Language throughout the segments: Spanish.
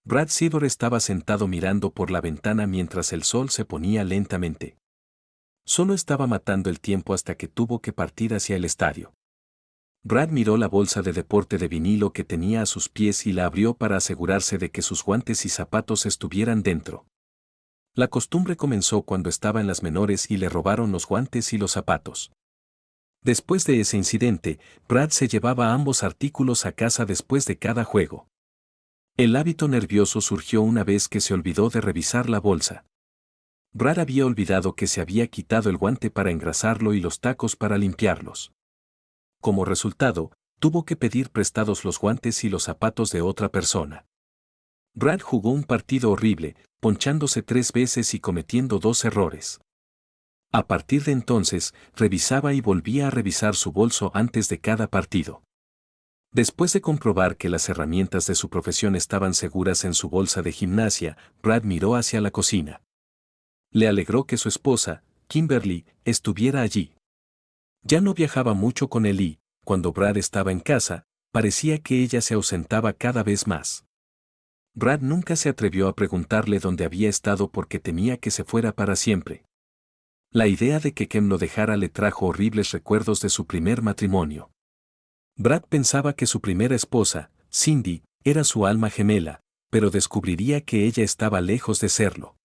Brad Sivor estaba sentado mirando por la ventana mientras el sol se ponía lentamente. Solo estaba matando el tiempo hasta que tuvo que partir hacia el estadio. Brad miró la bolsa de deporte de vinilo que tenía a sus pies y la abrió para asegurarse de que sus guantes y zapatos estuvieran dentro. La costumbre comenzó cuando estaba en las menores y le robaron los guantes y los zapatos. Después de ese incidente, Brad se llevaba ambos artículos a casa después de cada juego. El hábito nervioso surgió una vez que se olvidó de revisar la bolsa. Brad había olvidado que se había quitado el guante para engrasarlo y los tacos para limpiarlos. Como resultado, tuvo que pedir prestados los guantes y los zapatos de otra persona. Brad jugó un partido horrible, ponchándose 3 veces y cometiendo 2 errores. A partir de entonces, revisaba y volvía a revisar su bolso antes de cada partido. Después de comprobar que las herramientas de su profesión estaban seguras en su bolsa de gimnasia, Brad miró hacia la cocina. Le alegró que su esposa, Kimberly, estuviera allí. Ya no viajaba mucho con él y, cuando Brad estaba en casa, parecía que ella se ausentaba cada vez más. Brad nunca se atrevió a preguntarle dónde había estado porque temía que se fuera para siempre. La idea de que Kim lo dejara le trajo horribles recuerdos de su primer matrimonio. Brad pensaba que su primera esposa, Cindy, era su alma gemela, pero descubriría que ella estaba lejos de serlo.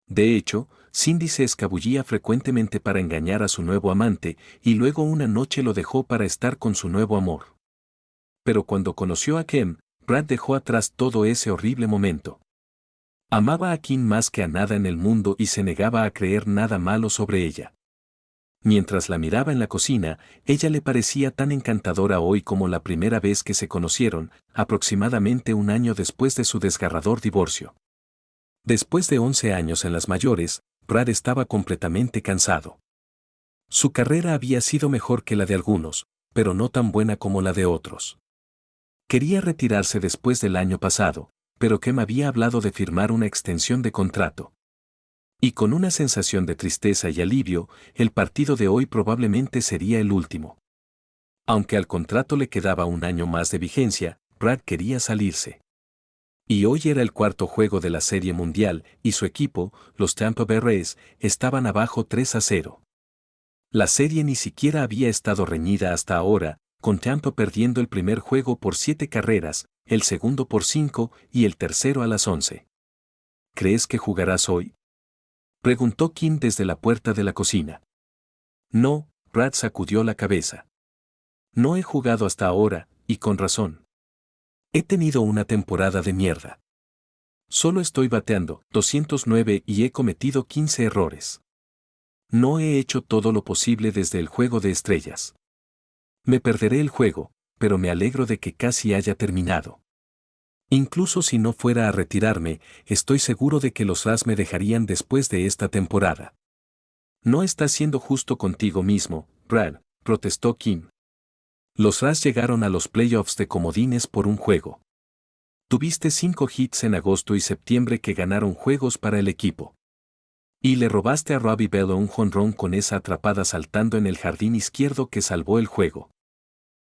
De hecho, Cindy se escabullía frecuentemente para engañar a su nuevo amante y luego una noche lo dejó para estar con su nuevo amor. Pero cuando conoció a Kim, Brad dejó atrás todo ese horrible momento. Amaba a Kim más que a nada en el mundo y se negaba a creer nada malo sobre ella. Mientras la miraba en la cocina, ella le parecía tan encantadora hoy como la primera vez que se conocieron, aproximadamente un año después de su desgarrador divorcio. Después de 11 años en las mayores, Brad estaba completamente cansado. Su carrera había sido mejor que la de algunos, pero no tan buena como la de otros. Quería retirarse después del año pasado, pero Kim había hablado de firmar una extensión de contrato. Y con una sensación de tristeza y alivio, el partido de hoy probablemente sería el último. Aunque al contrato le quedaba un año más de vigencia, Brad quería salirse. Y hoy era el cuarto juego de la Serie Mundial y su equipo, los Tampa Bay Rays, estaban abajo 3-0. La serie ni siquiera había estado reñida hasta ahora, con Tampa perdiendo el primer juego por 7 carreras, el segundo por 5 y el tercero a las 11. ¿Crees que jugarás hoy?, preguntó Kim desde la puerta de la cocina. No, Brad sacudió la cabeza. No he jugado hasta ahora, y con razón. He tenido una temporada de mierda. Solo estoy bateando 209 y he cometido 15 errores. No he hecho todo lo posible desde el juego de estrellas. Me perderé el juego, pero me alegro de que casi haya terminado. Incluso si no fuera a retirarme, estoy seguro de que los Rays me dejarían después de esta temporada. No estás siendo justo contigo mismo, Brad, protestó Kim. Los Rays llegaron a los playoffs de comodines por un juego. Tuviste 5 hits en agosto y septiembre que ganaron juegos para el equipo. Y le robaste a Robbie Bell un jonrón con esa atrapada saltando en el jardín izquierdo que salvó el juego.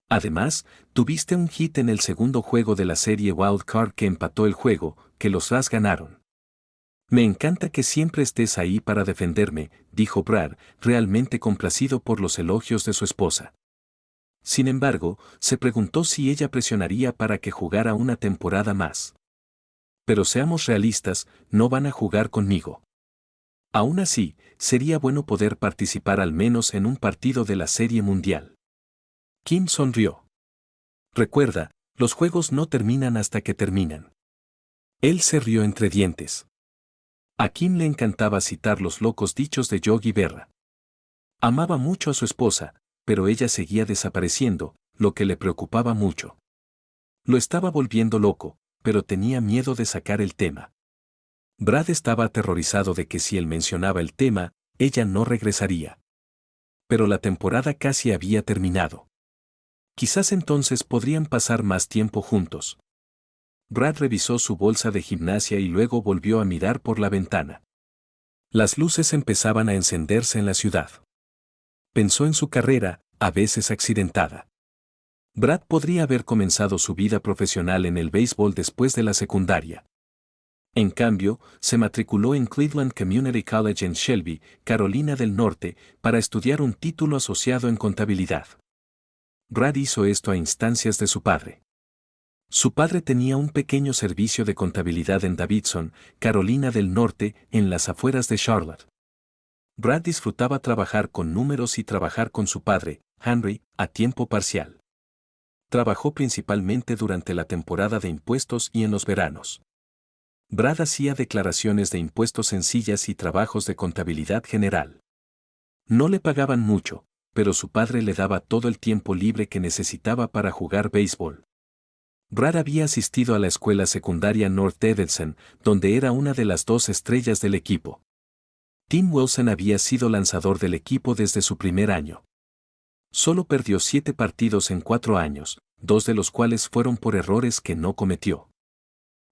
Además, tuviste un hit en el segundo juego de la serie Wild Card que empató el juego, que los Rays ganaron. Me encanta que siempre estés ahí para defenderme, dijo Brad, realmente complacido por los elogios de su esposa. Sin embargo, se preguntó si ella presionaría para que jugara una temporada más. Pero seamos realistas, no van a jugar conmigo. Aún así, sería bueno poder participar al menos en un partido de la Serie Mundial. Kim sonrió. Recuerda, los juegos no terminan hasta que terminan. Él se rió entre dientes. A Kim le encantaba citar los locos dichos de Yogi Berra. Amaba mucho a su esposa, pero ella seguía desapareciendo, lo que le preocupaba mucho. Lo estaba volviendo loco, pero tenía miedo de sacar el tema. Brad estaba aterrorizado de que si él mencionaba el tema, ella no regresaría. Pero la temporada casi había terminado. Quizás entonces podrían pasar más tiempo juntos. Brad revisó su bolsa de gimnasia y luego volvió a mirar por la ventana. Las luces empezaban a encenderse en la ciudad. Pensó en su carrera, a veces accidentada. Brad podría haber comenzado su vida profesional en el béisbol después de la secundaria. En cambio, se matriculó en Cleveland Community College en Shelby, Carolina del Norte, para estudiar un título asociado en contabilidad. Brad hizo esto a instancias de su padre. Su padre tenía un pequeño servicio de contabilidad en Davidson, Carolina del Norte, en las afueras de Charlotte. Brad disfrutaba trabajar con números y trabajar con su padre, Henry, a tiempo parcial. Trabajó principalmente durante la temporada de impuestos y en los veranos. Brad hacía declaraciones de impuestos sencillas y trabajos de contabilidad general. No le pagaban mucho, pero su padre le daba todo el tiempo libre que necesitaba para jugar béisbol. Brad había asistido a la escuela secundaria North Evanston, donde era una de las dos estrellas del equipo. Tim Wilson había sido lanzador del equipo desde su primer año. Solo perdió 7 partidos en 4 años, 2 de los cuales fueron por errores que no cometió.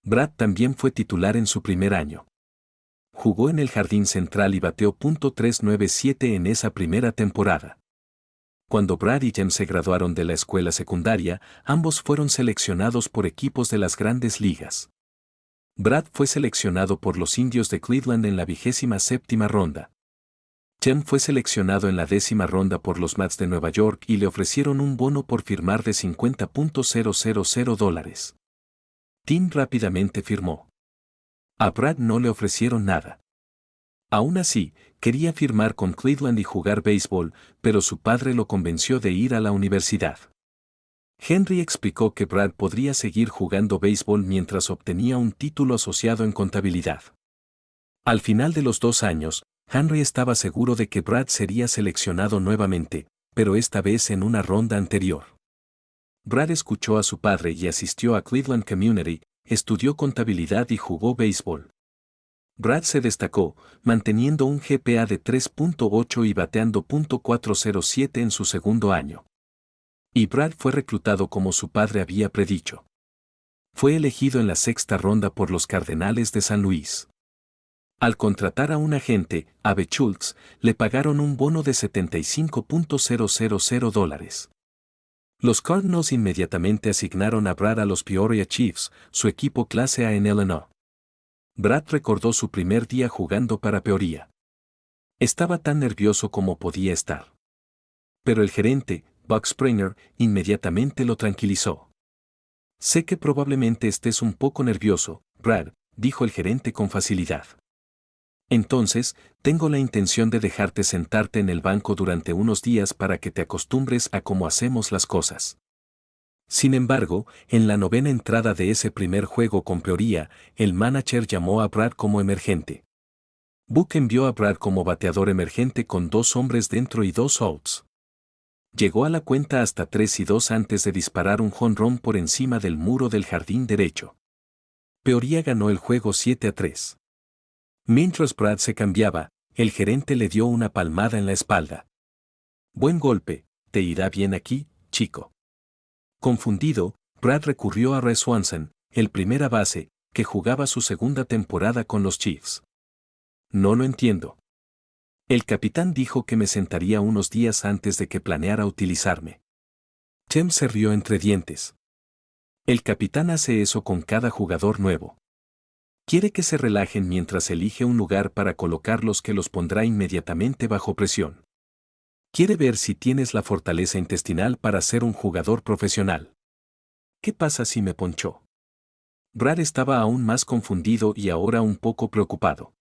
Brad también fue titular en su primer año. Jugó en el jardín central y bateó .397 en esa primera temporada. Cuando Brad y Jem se graduaron de la escuela secundaria, ambos fueron seleccionados por equipos de las grandes ligas. Brad fue seleccionado por los Indios de Cleveland en la 27ª ronda. Jem fue seleccionado en la 10ª ronda por los Mets de Nueva York y le ofrecieron un bono por firmar de $50,000. Tim rápidamente firmó. A Brad no le ofrecieron nada. Aún así, quería firmar con Cleveland y jugar béisbol, pero su padre lo convenció de ir a la universidad. Henry explicó que Brad podría seguir jugando béisbol mientras obtenía un título asociado en contabilidad. Al final de los 2 años, Henry estaba seguro de que Brad sería seleccionado nuevamente, pero esta vez en una ronda anterior. Brad escuchó a su padre y asistió a Cleveland Community, estudió contabilidad y jugó béisbol. Brad se destacó, manteniendo un GPA de 3.8 y bateando .407 en su segundo año. Y Brad fue reclutado como su padre había predicho. Fue elegido en la 6ª ronda por los Cardenales de San Luis. Al contratar a un agente, Abe Schultz, le pagaron un bono de $75,000. Los Cardinals inmediatamente asignaron a Brad a los Peoria Chiefs, su equipo clase A en Illinois. Brad recordó su primer día jugando para Peoria. Estaba tan nervioso como podía estar. Pero el gerente, Buck Springer, inmediatamente lo tranquilizó. Sé que probablemente estés un poco nervioso, Brad, dijo el gerente con facilidad. Entonces, tengo la intención de dejarte sentarte en el banco durante unos días para que te acostumbres a cómo hacemos las cosas. Sin embargo, en la 9ª entrada de ese primer juego con Peoria, el manager llamó a Brad como emergente. Buck envió a Brad como bateador emergente con 2 hombres dentro y 2 outs. Llegó a la cuenta hasta 3-2 antes de disparar un jonrón por encima del muro del jardín derecho. Peoria ganó el juego 7-3. Mientras Brad se cambiaba, el gerente le dio una palmada en la espalda. Buen golpe, te irá bien aquí, chico. Confundido, Brad recurrió a Ray Swanson, el primera base, que jugaba su segunda temporada con los Chiefs. No lo entiendo. El capitán dijo que me sentaría unos días antes de que planeara utilizarme. Jem se rió entre dientes. El capitán hace eso con cada jugador nuevo. Quiere que se relajen mientras elige un lugar para colocarlos que los pondrá inmediatamente bajo presión. Quiere ver si tienes la fortaleza intestinal para ser un jugador profesional. ¿Qué pasa si me ponchó? Brad estaba aún más confundido y ahora un poco preocupado.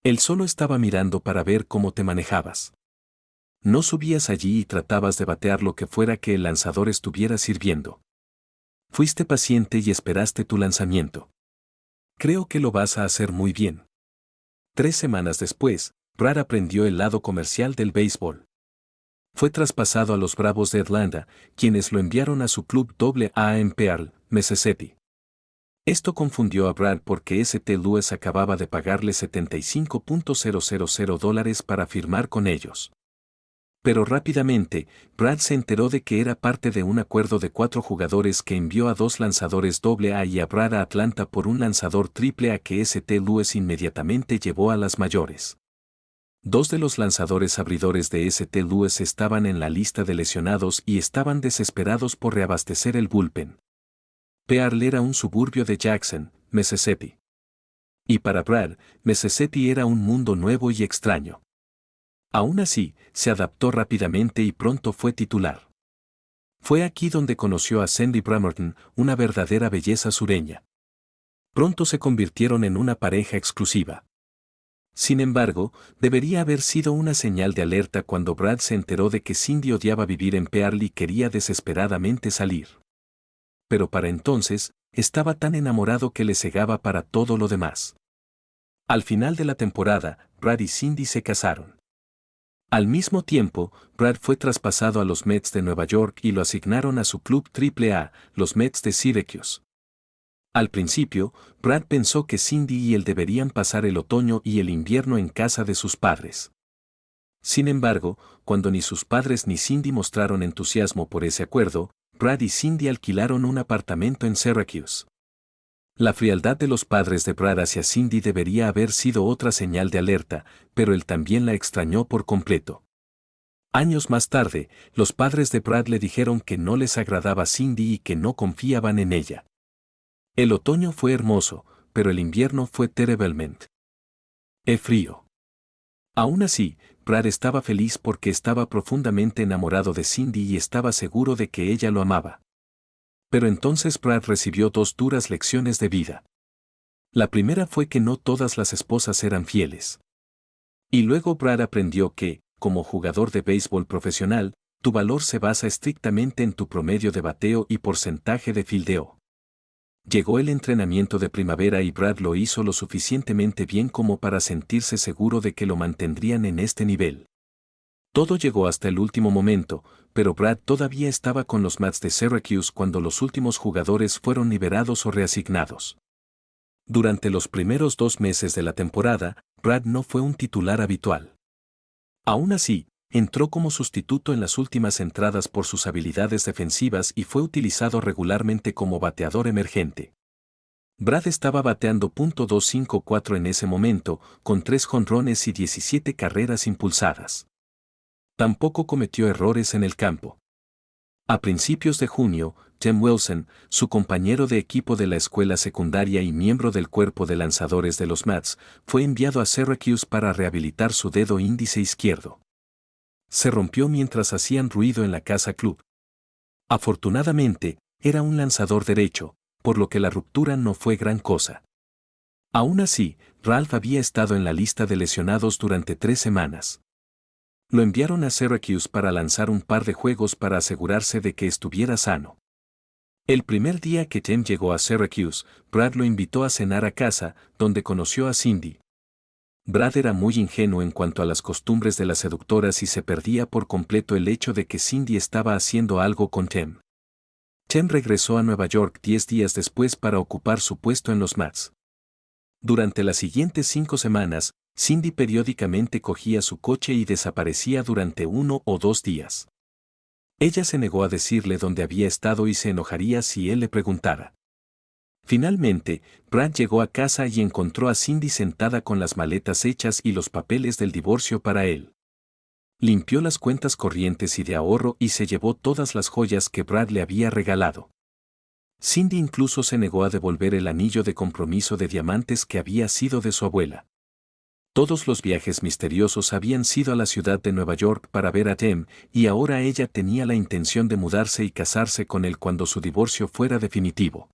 Él solo estaba mirando para ver cómo te manejabas. No subías allí y tratabas de batear lo que fuera que el lanzador estuviera sirviendo. Fuiste paciente y esperaste tu lanzamiento. Creo que lo vas a hacer muy bien. 3 semanas después, Brad aprendió el lado comercial del béisbol. Fue traspasado a los Bravos de Atlanta, quienes lo enviaron a su club AA en Pearl, Mississippi. Esto confundió a Brad porque St. Louis acababa de pagarle $75,000 para firmar con ellos. Pero rápidamente, Brad se enteró de que era parte de un acuerdo de 4 jugadores que envió a 2 lanzadores AA y a Brad a Atlanta por un lanzador AAA que St. Louis inmediatamente llevó a las mayores. 2 de los lanzadores abridores de St. Louis estaban en la lista de lesionados y estaban desesperados por reabastecer el bullpen. Pearl era un suburbio de Jackson, Mississippi. Y para Brad, Mississippi era un mundo nuevo y extraño. Aún así, se adaptó rápidamente y pronto fue titular. Fue aquí donde conoció a Sandy Bramerton, una verdadera belleza sureña. Pronto se convirtieron en una pareja exclusiva. Sin embargo, debería haber sido una señal de alerta cuando Brad se enteró de que Cindy odiaba vivir en Pearl y quería desesperadamente salir. Pero para entonces, estaba tan enamorado que le cegaba para todo lo demás. Al final de la temporada, Brad y Cindy se casaron. Al mismo tiempo, Brad fue traspasado a los Mets de Nueva York y lo asignaron a su club AAA, los Mets de Syracuse. Al principio, Brad pensó que Cindy y él deberían pasar el otoño y el invierno en casa de sus padres. Sin embargo, cuando ni sus padres ni Cindy mostraron entusiasmo por ese acuerdo, Brad y Cindy alquilaron un apartamento en Syracuse. La frialdad de los padres de Brad hacia Cindy debería haber sido otra señal de alerta, pero él también la extrañó por completo. Años más tarde, los padres de Brad le dijeron que no les agradaba Cindy y que no confiaban en ella. El otoño fue hermoso, pero el invierno fue terriblemente frío. Aún así, Brad estaba feliz porque estaba profundamente enamorado de Cindy y estaba seguro de que ella lo amaba. Pero entonces Brad recibió dos duras lecciones de vida. La primera fue que no todas las esposas eran fieles. Y luego Brad aprendió que, como jugador de béisbol profesional, tu valor se basa estrictamente en tu promedio de bateo y porcentaje de fildeo. Llegó el entrenamiento de primavera y Brad lo hizo lo suficientemente bien como para sentirse seguro de que lo mantendrían en este nivel. Todo llegó hasta el último momento, pero Brad todavía estaba con los Mets de Syracuse cuando los últimos jugadores fueron liberados o reasignados. Durante los primeros 2 meses de la temporada, Brad no fue un titular habitual. Aún así, entró como sustituto en las últimas entradas por sus habilidades defensivas y fue utilizado regularmente como bateador emergente. Brad estaba bateando .254 en ese momento, con 3 jonrones y 17 carreras impulsadas. Tampoco cometió errores en el campo. A principios de junio, Tim Wilson, su compañero de equipo de la escuela secundaria y miembro del cuerpo de lanzadores de los Mets, fue enviado a Syracuse para rehabilitar su dedo índice izquierdo. Se rompió mientras hacían ruido en la casa club. Afortunadamente, era un lanzador derecho, por lo que la ruptura no fue gran cosa. Aún así, Ralph había estado en la lista de lesionados durante 3 semanas. Lo enviaron a Syracuse para lanzar un par de juegos para asegurarse de que estuviera sano. El primer día que Tim llegó a Syracuse, Brad lo invitó a cenar a casa, donde conoció a Cindy. Brad era muy ingenuo en cuanto a las costumbres de las seductoras y se perdía por completo el hecho de que Cindy estaba haciendo algo con Tim. Tim regresó a Nueva York 10 días después para ocupar su puesto en los Mets. Durante las siguientes 5 semanas, Cindy periódicamente cogía su coche y desaparecía durante 1 o 2 días. Ella se negó a decirle dónde había estado y se enojaría si él le preguntara. Finalmente, Brad llegó a casa y encontró a Cindy sentada con las maletas hechas y los papeles del divorcio para él. Limpió las cuentas corrientes y de ahorro y se llevó todas las joyas que Brad le había regalado. Cindy incluso se negó a devolver el anillo de compromiso de diamantes que había sido de su abuela. Todos los viajes misteriosos habían sido a la ciudad de Nueva York para ver a Tim, y ahora ella tenía la intención de mudarse y casarse con él cuando su divorcio fuera definitivo.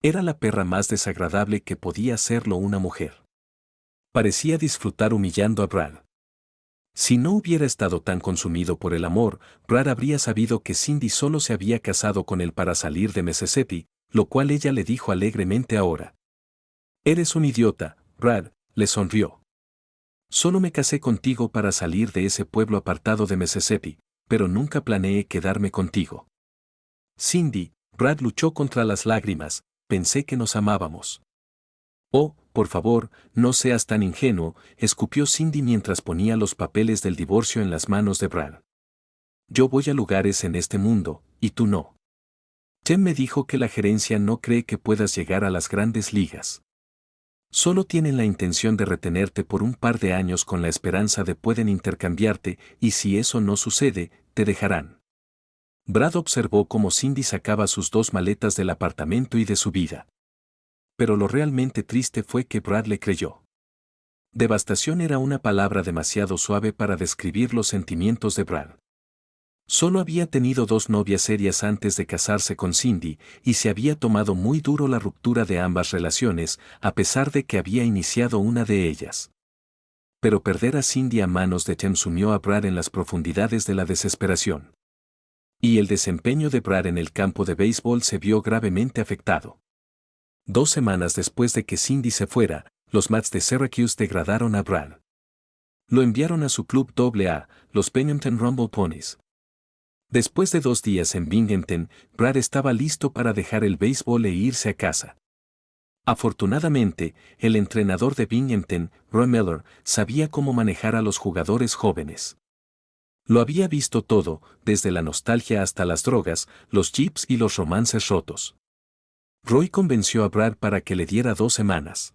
Era la perra más desagradable que podía serlo una mujer. Parecía disfrutar humillando a Brad. Si no hubiera estado tan consumido por el amor, Brad habría sabido que Cindy solo se había casado con él para salir de Mississippi, lo cual ella le dijo alegremente ahora. «Eres un idiota, Brad», le sonrió. «Solo me casé contigo para salir de ese pueblo apartado de Mississippi, pero nunca planeé quedarme contigo». «Cindy», Brad luchó contra las lágrimas, «pensé que nos amábamos». «Oh, por favor, no seas tan ingenuo», escupió Cindy mientras ponía los papeles del divorcio en las manos de Brad. «Yo voy a lugares en este mundo, y tú no. Tim me dijo que la gerencia no cree que puedas llegar a las grandes ligas. Solo tienen la intención de retenerte por un par de años con la esperanza de pueden intercambiarte, y si eso no sucede, te dejarán». Brad observó cómo Cindy sacaba sus 2 maletas del apartamento y de su vida. Pero lo realmente triste fue que Brad le creyó. Devastación era una palabra demasiado suave para describir los sentimientos de Brad. Solo había tenido 2 novias serias antes de casarse con Cindy, y se había tomado muy duro la ruptura de ambas relaciones, a pesar de que había iniciado una de ellas. Pero perder a Cindy a manos de Tim sumió a Brad en las profundidades de la desesperación. Y el desempeño de Brad en el campo de béisbol se vio gravemente afectado. 2 semanas después de que Cindy se fuera, los Mets de Syracuse degradaron a Brad. Lo enviaron a su club AA, los Binghamton Rumble Ponies. Después de 2 días en Binghamton, Brad estaba listo para dejar el béisbol e irse a casa. Afortunadamente, el entrenador de Binghamton, Roy Miller, sabía cómo manejar a los jugadores jóvenes. Lo había visto todo, desde la nostalgia hasta las drogas, los jeeps y los romances rotos. Roy convenció a Brad para que le diera 2 semanas.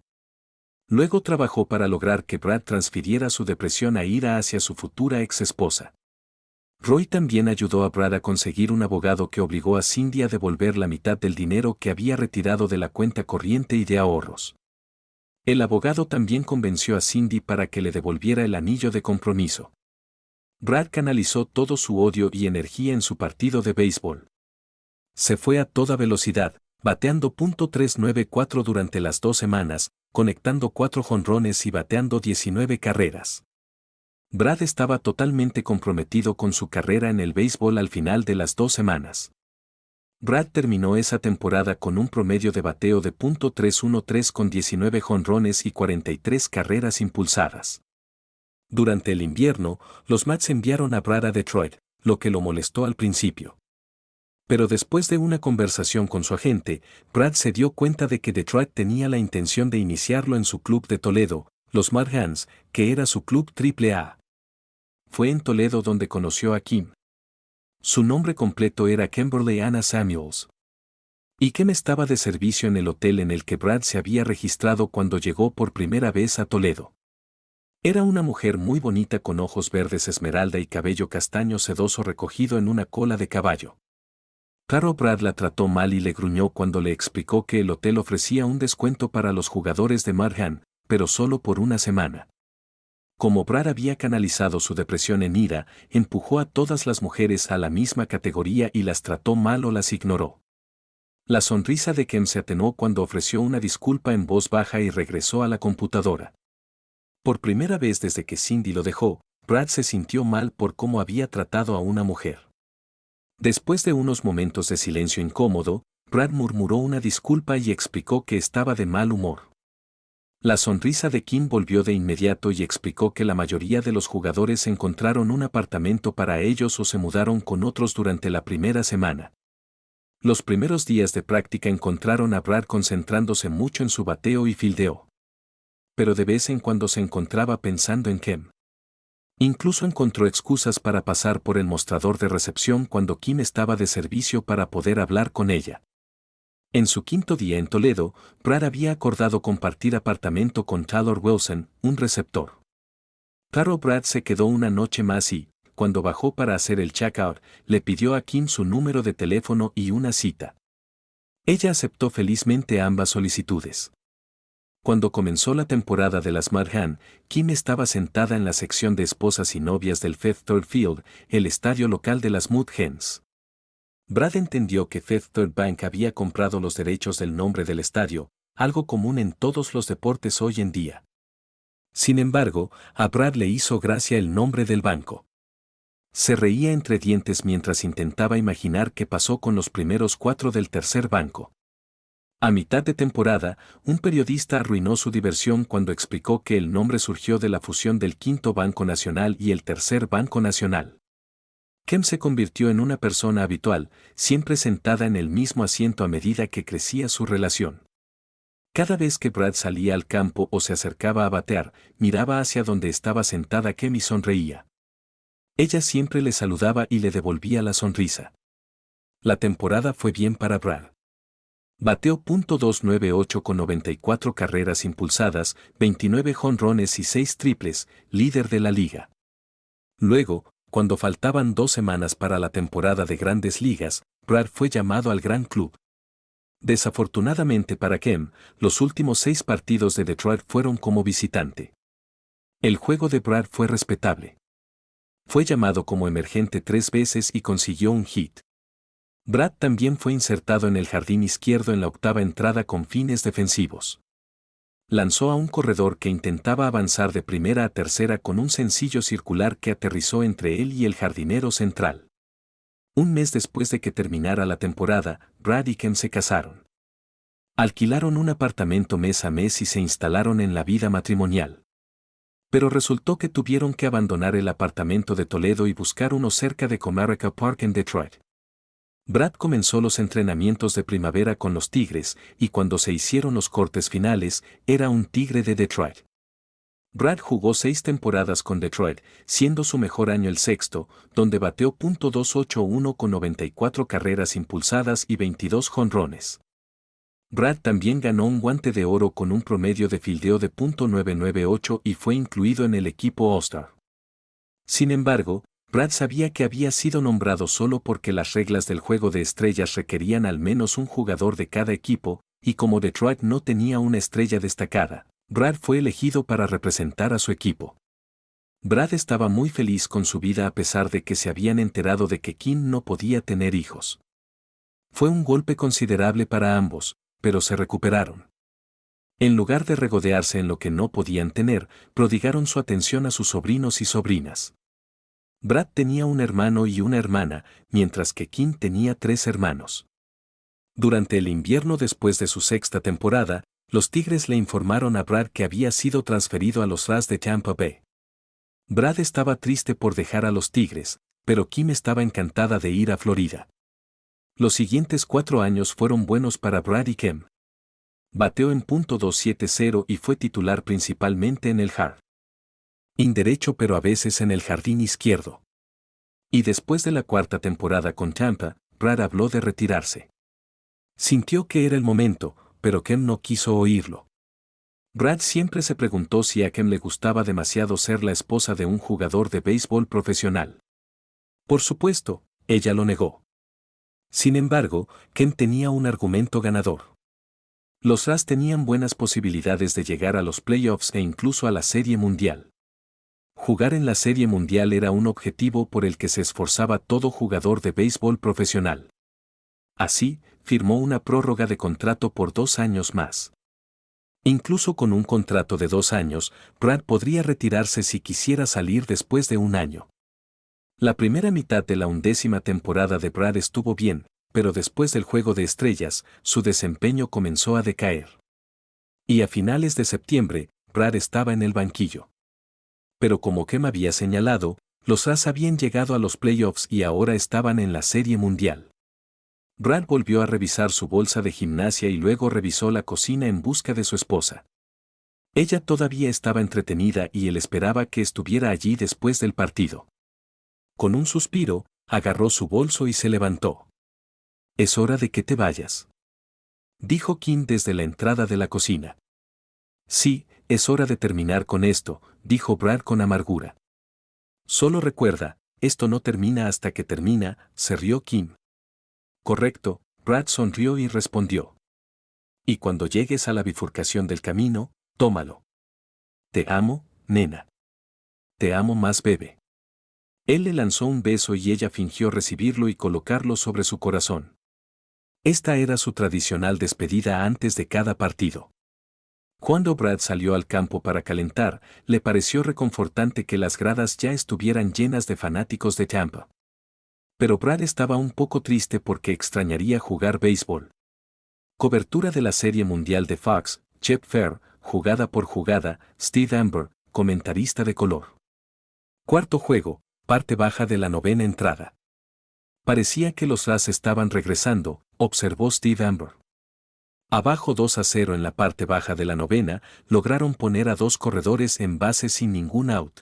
Luego trabajó para lograr que Brad transfiriera su depresión a ira hacia su futura ex esposa. Roy también ayudó a Brad a conseguir un abogado que obligó a Cindy a devolver la mitad del dinero que había retirado de la cuenta corriente y de ahorros. El abogado también convenció a Cindy para que le devolviera el anillo de compromiso. Brad canalizó todo su odio y energía en su partido de béisbol. Se fue a toda velocidad, bateando .394 durante las 2 semanas, conectando 4 jonrones y bateando 19 carreras. Brad estaba totalmente comprometido con su carrera en el béisbol al final de las 2 semanas. Brad terminó esa temporada con un promedio de bateo de .313 con 19 jonrones y 43 carreras impulsadas. Durante el invierno, los Mets enviaron a Brad a Detroit, lo que lo molestó al principio. Pero después de una conversación con su agente, Brad se dio cuenta de que Detroit tenía la intención de iniciarlo en su club de Toledo, los Marhans, que era su club AAA. Fue en Toledo donde conoció a Kim. Su nombre completo era Kimberly Anna Samuels. Y Kim estaba de servicio en el hotel en el que Brad se había registrado cuando llegó por primera vez a Toledo. Era una mujer muy bonita con ojos verdes esmeralda y cabello castaño sedoso recogido en una cola de caballo. Claro, Brad la trató mal y le gruñó cuando le explicó que el hotel ofrecía un descuento para los jugadores de Marhan, pero solo por una semana. Como Brad había canalizado su depresión en ira, empujó a todas las mujeres a la misma categoría y las trató mal o las ignoró. La sonrisa de Kim se atenuó cuando ofreció una disculpa en voz baja y regresó a la computadora. Por primera vez desde que Cindy lo dejó, Brad se sintió mal por cómo había tratado a una mujer. Después de unos momentos de silencio incómodo, Brad murmuró una disculpa y explicó que estaba de mal humor. La sonrisa de Kim volvió de inmediato y explicó que la mayoría de los jugadores encontraron un apartamento para ellos o se mudaron con otros durante la primera semana. Los primeros días de práctica encontraron a Brad concentrándose mucho en su bateo y fildeo. Pero de vez en cuando se encontraba pensando en Kim. Incluso encontró excusas para pasar por el mostrador de recepción cuando Kim estaba de servicio para poder hablar con ella. En su 5º día en Toledo, Brad había acordado compartir apartamento con Taylor Wilson, un receptor. Claro, Brad se quedó una noche más y, cuando bajó para hacer el checkout, le pidió a Kim su número de teléfono y una cita. Ella aceptó felizmente ambas solicitudes. Cuando comenzó la temporada de las Marhan, Kim estaba sentada en la sección de esposas y novias del Fifth Third Field, el estadio local de las Mud Hens. Brad entendió que Fifth Third Bank había comprado los derechos del nombre del estadio, algo común en todos los deportes hoy en día. Sin embargo, a Brad le hizo gracia el nombre del banco. Se reía entre dientes mientras intentaba imaginar qué pasó con los primeros 4 del tercer banco. A mitad de temporada, un periodista arruinó su diversión cuando explicó que el nombre surgió de la fusión del 5º Banco Nacional y el Tercer Banco Nacional. Kim se convirtió en una persona habitual, siempre sentada en el mismo asiento a medida que crecía su relación. Cada vez que Brad salía al campo o se acercaba a batear, miraba hacia donde estaba sentada Kim y sonreía. Ella siempre le saludaba y le devolvía la sonrisa. La temporada fue bien para Brad. Bateó .298 con 94 carreras impulsadas, 29 jonrones y 6 triples, líder de la liga. Luego, cuando faltaban 2 semanas para la temporada de Grandes Ligas, Brad fue llamado al gran club. Desafortunadamente para Kemp, los últimos 6 partidos de Detroit fueron como visitante. El juego de Brad fue respetable. Fue llamado como emergente 3 veces y consiguió un hit. Brad también fue insertado en el jardín izquierdo en la octava entrada con fines defensivos. Lanzó a un corredor que intentaba avanzar de primera a tercera con un sencillo circular que aterrizó entre él y el jardinero central. Un mes después de que terminara la temporada, Brad y Kemp se casaron. Alquilaron un apartamento mes a mes y se instalaron en la vida matrimonial. Pero resultó que tuvieron que abandonar el apartamento de Toledo y buscar uno cerca de Comerica Park en Detroit. Brad comenzó los entrenamientos de primavera con los Tigres, y cuando se hicieron los cortes finales, era un Tigre de Detroit. Brad jugó 6 temporadas con Detroit, siendo su mejor año el sexto, donde bateó .281 con 94 carreras impulsadas y 22 jonrones. Brad también ganó un Guante de Oro con un promedio de fildeo de .998 y fue incluido en el equipo All-Star. Sin embargo, Brad sabía que había sido nombrado solo porque las reglas del juego de estrellas requerían al menos un jugador de cada equipo, y como Detroit no tenía una estrella destacada, Brad fue elegido para representar a su equipo. Brad estaba muy feliz con su vida a pesar de que se habían enterado de que Kim no podía tener hijos. Fue un golpe considerable para ambos, pero se recuperaron. En lugar de regodearse en lo que no podían tener, prodigaron su atención a sus sobrinos y sobrinas. Brad tenía un hermano y una hermana, mientras que Kim tenía 3 hermanos. Durante el invierno después de su sexta temporada, los Tigres le informaron a Brad que había sido transferido a los Rays de Tampa Bay. Brad estaba triste por dejar a los Tigres, pero Kim estaba encantada de ir a Florida. Los siguientes 4 años fueron buenos para Brad y Kemp. Bateó en .270 y fue titular principalmente en el jardín derecho pero a veces en el jardín izquierdo. Y después de la 4ª temporada con Tampa, Brad habló de retirarse. Sintió que era el momento, pero Kemp no quiso oírlo. Brad siempre se preguntó si a Kemp le gustaba demasiado ser la esposa de un jugador de béisbol profesional. Por supuesto, ella lo negó. Sin embargo, Kemp tenía un argumento ganador. Los Rays tenían buenas posibilidades de llegar a los playoffs e incluso a la Serie Mundial. Jugar en la Serie Mundial era un objetivo por el que se esforzaba todo jugador de béisbol profesional. Así, firmó una prórroga de contrato por 2 años más. Incluso con un contrato de 2 años, Brad podría retirarse si quisiera salir después de 1 año. La primera mitad de la 11ª temporada de Brad estuvo bien, pero después del Juego de Estrellas, su desempeño comenzó a decaer. Y a finales de septiembre, Brad estaba en el banquillo. Pero como Kemp había señalado, los Rays habían llegado a los playoffs y ahora estaban en la Serie Mundial. Brad volvió a revisar su bolsa de gimnasia y luego revisó la cocina en busca de su esposa. Ella todavía estaba entretenida y él esperaba que estuviera allí después del partido. Con un suspiro, agarró su bolso y se levantó. «Es hora de que te vayas», dijo Kim desde la entrada de la cocina. «Sí, es hora de terminar con esto», dijo Brad con amargura. «Solo recuerda, esto no termina hasta que termina», se rió Kim. «Correcto», Brad sonrió y respondió. «Y cuando llegues a la bifurcación del camino, tómalo. Te amo, nena. Te amo más, bebé». Él le lanzó un beso y ella fingió recibirlo y colocarlo sobre su corazón. Esta era su tradicional despedida antes de cada partido. Cuando Brad salió al campo para calentar, le pareció reconfortante que las gradas ya estuvieran llenas de fanáticos de Tampa. Pero Brad estaba un poco triste porque extrañaría jugar béisbol. Cobertura de la Serie Mundial de Fox, Chip Fair, jugada por jugada, Steve Amber, comentarista de color. Cuarto juego, parte baja de la 9ª entrada. Parecía que los Rays estaban regresando, observó Steve Amber. Abajo 2-0 en la parte baja de la 9ª, lograron poner a 2 corredores en base sin ningún out.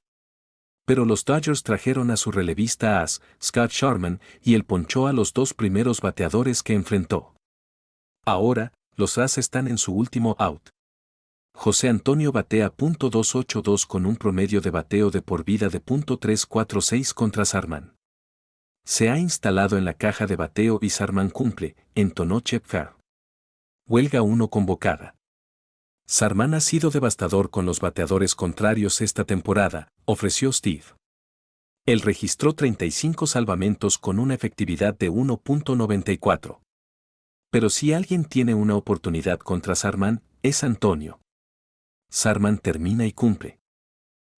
Pero los Dodgers trajeron a su relevista as, Scott Sharman, y él ponchó a los 2 primeros bateadores que enfrentó. Ahora, los Rays están en su último out. José Antonio batea .282 con un promedio de bateo de por vida de .346 contra Sharman. Se ha instalado en la caja de bateo y Sharman cumple, entonó Chip Fair. Huelga 1 convocada. Sarman ha sido devastador con los bateadores contrarios esta temporada, ofreció Steve. Él registró 35 salvamentos con una efectividad de 1.94. Pero si alguien tiene una oportunidad contra Sarman, es Antonio. Sarman termina y cumple.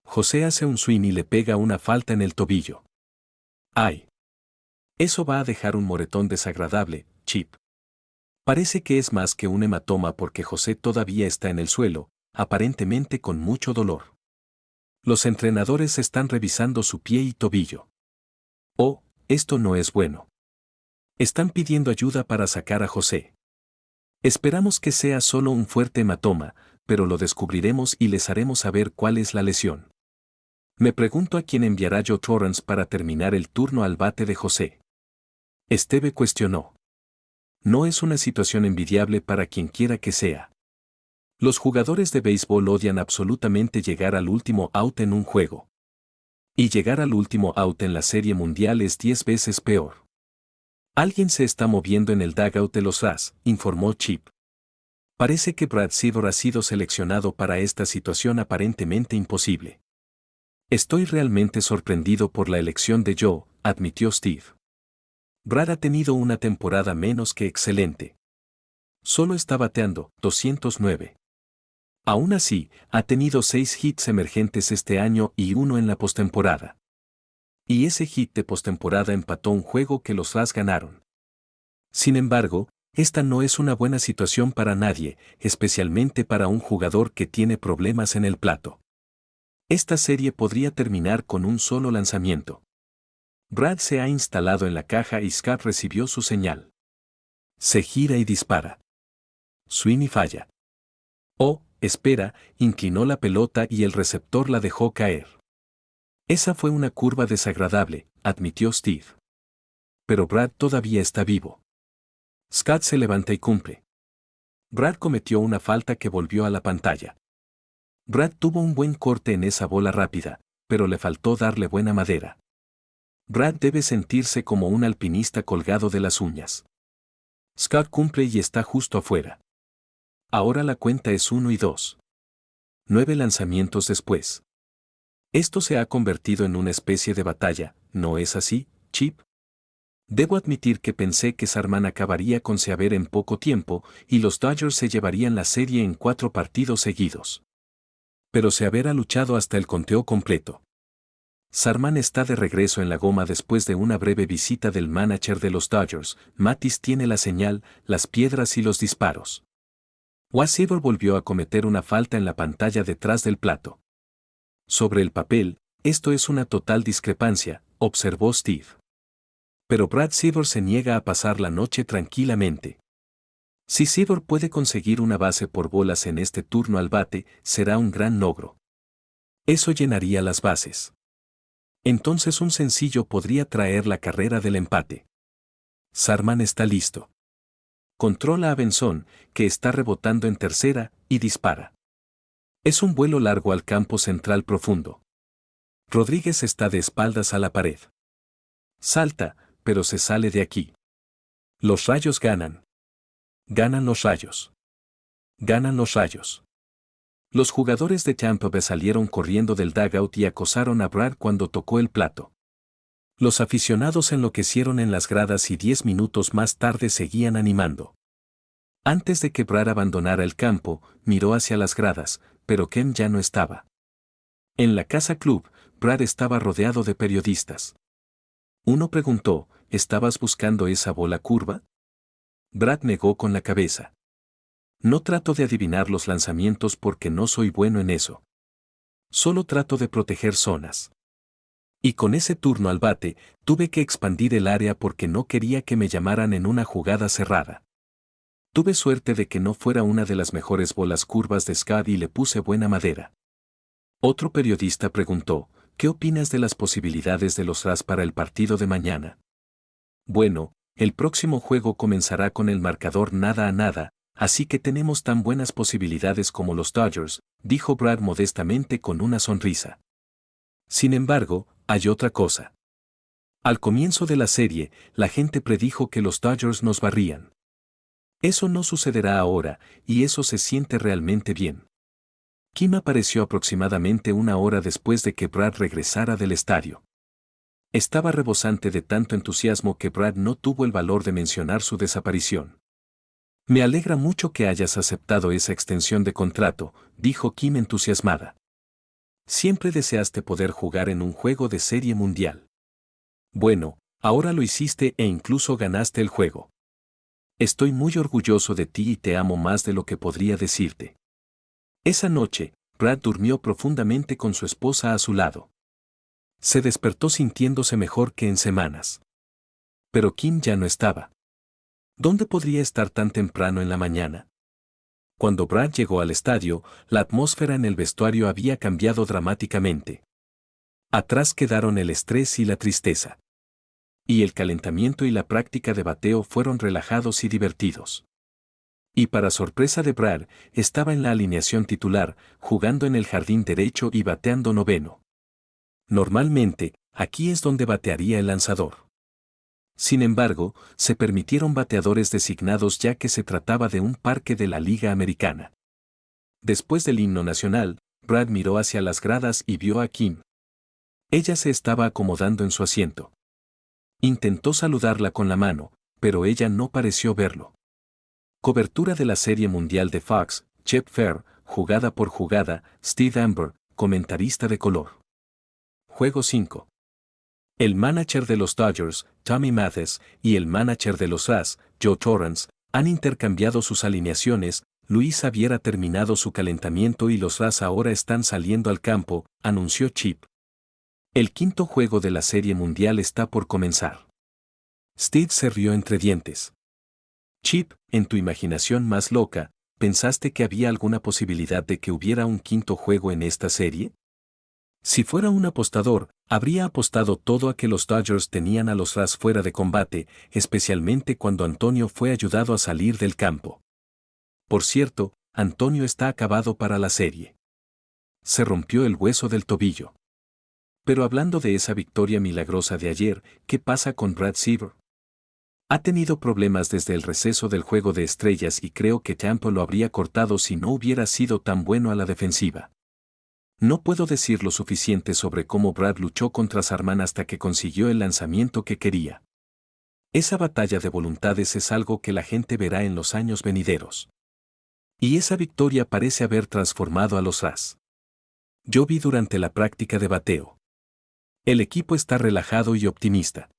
José hace un swing y le pega una falta en el tobillo. ¡Ay! Eso va a dejar un moretón desagradable, Chip. Parece que es más que un hematoma porque José todavía está en el suelo, aparentemente con mucho dolor. Los entrenadores están revisando su pie y tobillo. Oh, esto no es bueno. Están pidiendo ayuda para sacar a José. Esperamos que sea solo un fuerte hematoma, pero lo descubriremos y les haremos saber cuál es la lesión. Me pregunto a quién enviará Joe Torrance para terminar el turno al bate de José. Esteve cuestionó. No es una situación envidiable para quien quiera que sea. Los jugadores de béisbol odian absolutamente llegar al último out en un juego. Y llegar al último out en la Serie Mundial es 10 veces peor. Alguien se está moviendo en el dugout de los Rays, informó Chip. Parece que Brad Seaver ha sido seleccionado para esta situación aparentemente imposible. Estoy realmente sorprendido por la elección de Joe, admitió Steve. Brad ha tenido una temporada menos que excelente. Solo está bateando 209. Aún así, ha tenido 6 hits emergentes este año y uno en la postemporada. Y ese hit de postemporada empató un juego que los Rays ganaron. Sin embargo, esta no es una buena situación para nadie, especialmente para un jugador que tiene problemas en el plato. Esta serie podría terminar con un solo lanzamiento. Brad se ha instalado en la caja y Scott recibió su señal. Se gira y dispara. Swing y falla. Oh, espera, inclinó la pelota y el receptor la dejó caer. Esa fue una curva desagradable, admitió Steve. Pero Brad todavía está vivo. Scott se levanta y cumple. Brad cometió una falta que volvió a la pantalla. Brad tuvo un buen corte en esa bola rápida, pero le faltó darle buena madera. Brad debe sentirse como un alpinista colgado de las uñas. Scott cumple y está justo afuera. Ahora la cuenta es 1 y 2. 9 lanzamientos después. Esto se ha convertido en una especie de batalla, ¿no es así, Chip? Debo admitir que pensé que Sarman acabaría con Seaver en poco tiempo y los Dodgers se llevarían la serie en 4 partidos seguidos. Pero Seaver ha luchado hasta el conteo completo. Sarman está de regreso en la goma después de una breve visita del manager de los Dodgers. Matis tiene la señal, las piedras y los disparos. Seaver volvió a cometer una falta en la pantalla detrás del plato. Sobre el papel, esto es una total discrepancia, observó Steve. Pero Brad Seaver se niega a pasar la noche tranquilamente. Si Seaver puede conseguir una base por bolas en este turno al bate, será un gran logro. Eso llenaría las bases. Entonces un sencillo podría traer la carrera del empate. Sarman está listo. Controla a Benson, que está rebotando en tercera, y dispara. Es un vuelo largo al campo central profundo. Rodríguez está de espaldas a la pared. Salta, pero se sale de aquí. Los Rayos ganan. Ganan los Rayos. Ganan los Rayos. Los jugadores de Tampa Bay salieron corriendo del dugout y acosaron a Brad cuando tocó el plato. Los aficionados enloquecieron en las gradas y 10 minutos más tarde seguían animando. Antes de que Brad abandonara el campo, miró hacia las gradas, pero Ken ya no estaba. En la casa club, Brad estaba rodeado de periodistas. Uno preguntó, ¿estabas buscando esa bola curva? Brad negó con la cabeza. No trato de adivinar los lanzamientos porque no soy bueno en eso. Solo trato de proteger zonas. Y con ese turno al bate, tuve que expandir el área porque no quería que me llamaran en una jugada cerrada. Tuve suerte de que no fuera una de las mejores bolas curvas de Scott y le puse buena madera. Otro periodista preguntó, ¿qué opinas de las posibilidades de los Rays para el partido de mañana? Bueno, el próximo juego comenzará con el marcador 0-0, así que tenemos tan buenas posibilidades como los Dodgers, dijo Brad modestamente con una sonrisa. Sin embargo, hay otra cosa. Al comienzo de la serie, la gente predijo que los Dodgers nos barrían. Eso no sucederá ahora, y eso se siente realmente bien. Kim apareció aproximadamente una hora después de que Brad regresara del estadio. Estaba rebosante de tanto entusiasmo que Brad no tuvo el valor de mencionar su desaparición. Me alegra mucho que hayas aceptado esa extensión de contrato, dijo Kim entusiasmada. Siempre deseaste poder jugar en un juego de serie mundial. Bueno, ahora lo hiciste e incluso ganaste el juego. Estoy muy orgulloso de ti y te amo más de lo que podría decirte. Esa noche, Brad durmió profundamente con su esposa a su lado. Se despertó sintiéndose mejor que en semanas. Pero Kim ya no estaba. ¿Dónde podría estar tan temprano en la mañana? Cuando Brad llegó al estadio, la atmósfera en el vestuario había cambiado dramáticamente. Atrás quedaron el estrés y la tristeza. Y el calentamiento y la práctica de bateo fueron relajados y divertidos. Y para sorpresa de Brad, estaba en la alineación titular, jugando en el jardín derecho y bateando noveno. Normalmente, aquí es donde batearía el lanzador. Sin embargo, se permitieron bateadores designados ya que se trataba de un parque de la Liga Americana. Después del himno nacional, Brad miró hacia las gradas y vio a Kim. Ella se estaba acomodando en su asiento. Intentó saludarla con la mano, pero ella no pareció verlo. Cobertura de la Serie Mundial de Fox, Chip Fair, jugada por jugada, Steve Amber, comentarista de color. Juego 5. El manager de los Dodgers, Tommy Mathis, y el manager de los Rays, Joe Torrance, han intercambiado sus alineaciones. Luis hubiera terminado su calentamiento y los Rays ahora están saliendo al campo, anunció Chip. El quinto juego de la Serie Mundial está por comenzar. Steve se rió entre dientes. Chip, en tu imaginación más loca, ¿pensaste que había alguna posibilidad de que hubiera un quinto juego en esta serie? Si fuera un apostador, habría apostado todo a que los Dodgers tenían a los Rays fuera de combate, especialmente cuando Antonio fue ayudado a salir del campo. Por cierto, Antonio está acabado para la serie. Se rompió el hueso del tobillo. Pero hablando de esa victoria milagrosa de ayer, ¿qué pasa con Brad Seaver? Ha tenido problemas desde el receso del Juego de Estrellas y creo que Tampa lo habría cortado si no hubiera sido tan bueno a la defensiva. No puedo decir lo suficiente sobre cómo Brad luchó contra Sarman hasta que consiguió el lanzamiento que quería. Esa batalla de voluntades es algo que la gente verá en los años venideros. Y esa victoria parece haber transformado a los Rays. Yo vi durante la práctica de bateo. El equipo está relajado y optimista.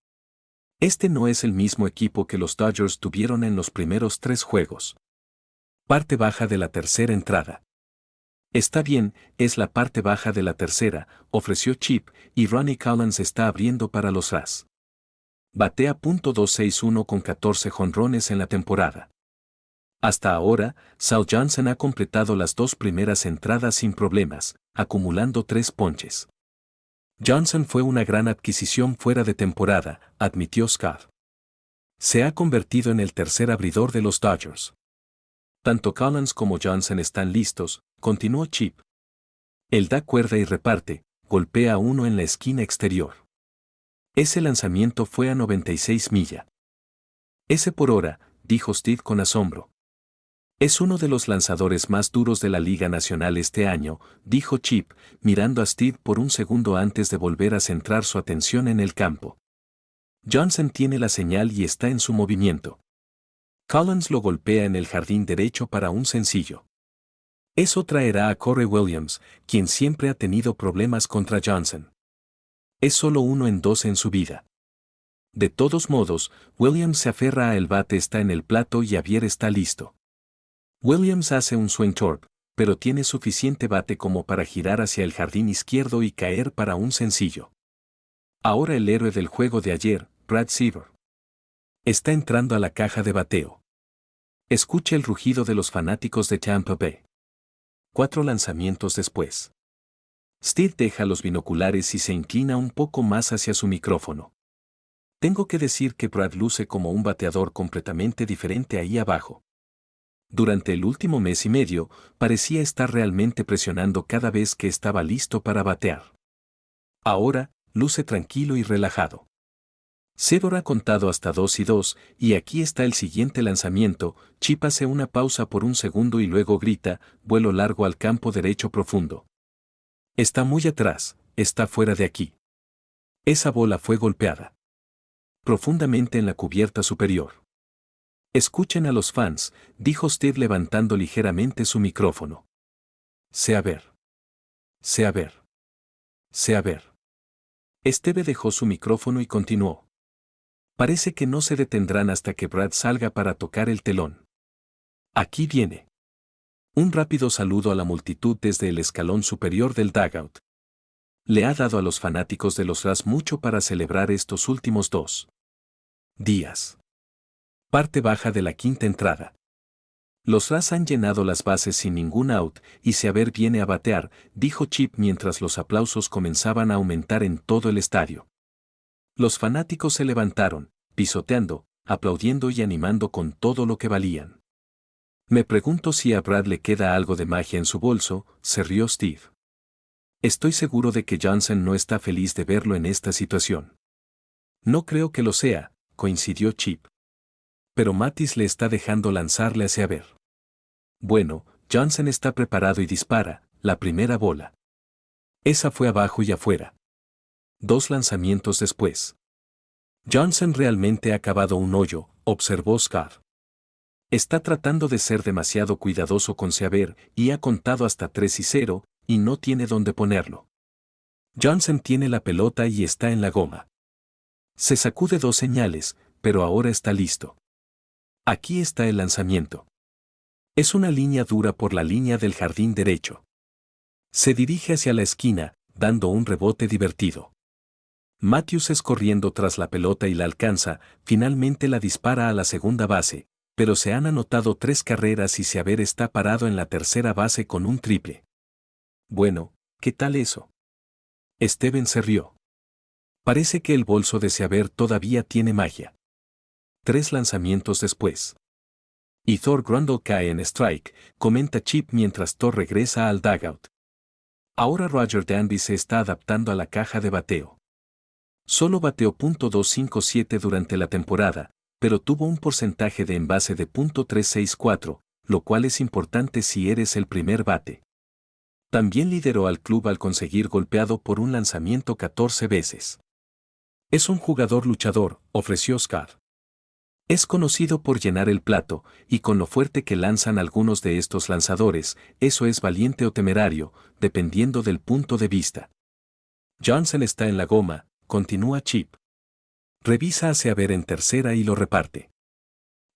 Este no es el mismo equipo que los Dodgers tuvieron en los primeros 3 juegos. Parte baja de la tercera entrada. Está bien, es la parte baja de la tercera, ofreció Chip, y Ronnie Collins está abriendo para los Rays. Batea .261 con 14 jonrones en la temporada. Hasta ahora, Sal Johnson ha completado las 2 primeras entradas sin problemas, acumulando 3 ponches. Johnson fue una gran adquisición fuera de temporada, admitió Scott. Se ha convertido en el tercer abridor de los Dodgers. Tanto Collins como Johnson están listos, continuó Chip. Él da cuerda y reparte, golpea a uno en la esquina exterior. Ese lanzamiento fue a 96 millas. Ese por hora, dijo Steve con asombro. Es uno de los lanzadores más duros de la Liga Nacional este año, dijo Chip, mirando a Steve por un segundo antes de volver a centrar su atención en el campo. Johnson tiene la señal y está en su movimiento. Collins lo golpea en el jardín derecho para un sencillo. Eso traerá a Corey Williams, quien siempre ha tenido problemas contra Johnson. Es solo 1 en 2 en su vida. De todos modos, Williams se aferra a el bate, está en el plato y Javier está listo. Williams hace un swing torpe, pero tiene suficiente bate como para girar hacia el jardín izquierdo y caer para un sencillo. Ahora el héroe del juego de ayer, Brad Seaver, está entrando a la caja de bateo. Escucha el rugido de los fanáticos de Tampa Bay. 4 lanzamientos después. Steve deja los binoculares y se inclina un poco más hacia su micrófono. Tengo que decir que Brad luce como un bateador completamente diferente ahí abajo. Durante el último mes y medio, parecía estar realmente presionando cada vez que estaba listo para batear. Ahora, luce tranquilo y relajado. Cedor ha contado hasta 2 y 2, y aquí está el siguiente lanzamiento. Chip hace una pausa por un segundo y luego grita, vuelo largo al campo derecho profundo. Está muy atrás, está fuera de aquí. Esa bola fue golpeada profundamente en la cubierta superior. Escuchen a los fans, dijo Steve levantando ligeramente su micrófono. Sé a ver. Sé a ver. Sé a ver. Steve dejó su micrófono y continuó. Parece que no se detendrán hasta que Brad salga para tocar el telón. Aquí viene. Un rápido saludo a la multitud desde el escalón superior del dugout. Le ha dado a los fanáticos de los Rams mucho para celebrar estos últimos 2 días. Parte baja de la quinta entrada. Los Rams han llenado las bases sin ningún out y Seaver viene a batear, dijo Chip mientras los aplausos comenzaban a aumentar en todo el estadio. Los fanáticos se levantaron, pisoteando, aplaudiendo y animando con todo lo que valían. Me pregunto si a Brad le queda algo de magia en su bolso, se rió Steve. Estoy seguro de que Johnson no está feliz de verlo en esta situación. No creo que lo sea, coincidió Chip. Pero Matis le está dejando lanzarle hacia ver. Bueno, Johnson está preparado y dispara, la primera bola. Esa fue abajo y afuera. 2 lanzamientos después. Johnson realmente ha cavado un hoyo, observó Scott. Está tratando de ser demasiado cuidadoso con Seaver y ha contado hasta 3 y 0, y no tiene dónde ponerlo. Johnson tiene la pelota y está en la goma. Se sacude 2 señales, pero ahora está listo. Aquí está el lanzamiento. Es una línea dura por la línea del jardín derecho. Se dirige hacia la esquina, dando un rebote divertido. Matthews es corriendo tras la pelota y la alcanza, finalmente la dispara a la segunda base, pero se han anotado 3 carreras y Seaver está parado en la tercera base con un triple. Bueno, ¿qué tal eso? Steven se rió. Parece que el bolso de Seaver todavía tiene magia. 3 lanzamientos después. Y Thor Grundle cae en strike, comenta Chip mientras Thor regresa al dugout. Ahora Roger Danby se está adaptando a la caja de bateo. Solo bateó .257 durante la temporada, pero tuvo un porcentaje de envase de .364, lo cual es importante si eres el primer bate. También lideró al club al conseguir golpeado por un lanzamiento 14 veces. Es un jugador luchador, ofreció Scott. Es conocido por llenar el plato, y con lo fuerte que lanzan algunos de estos lanzadores, eso es valiente o temerario, dependiendo del punto de vista. Johnson está en la goma, continúa Chip. Revisa hacia ver en tercera y lo reparte.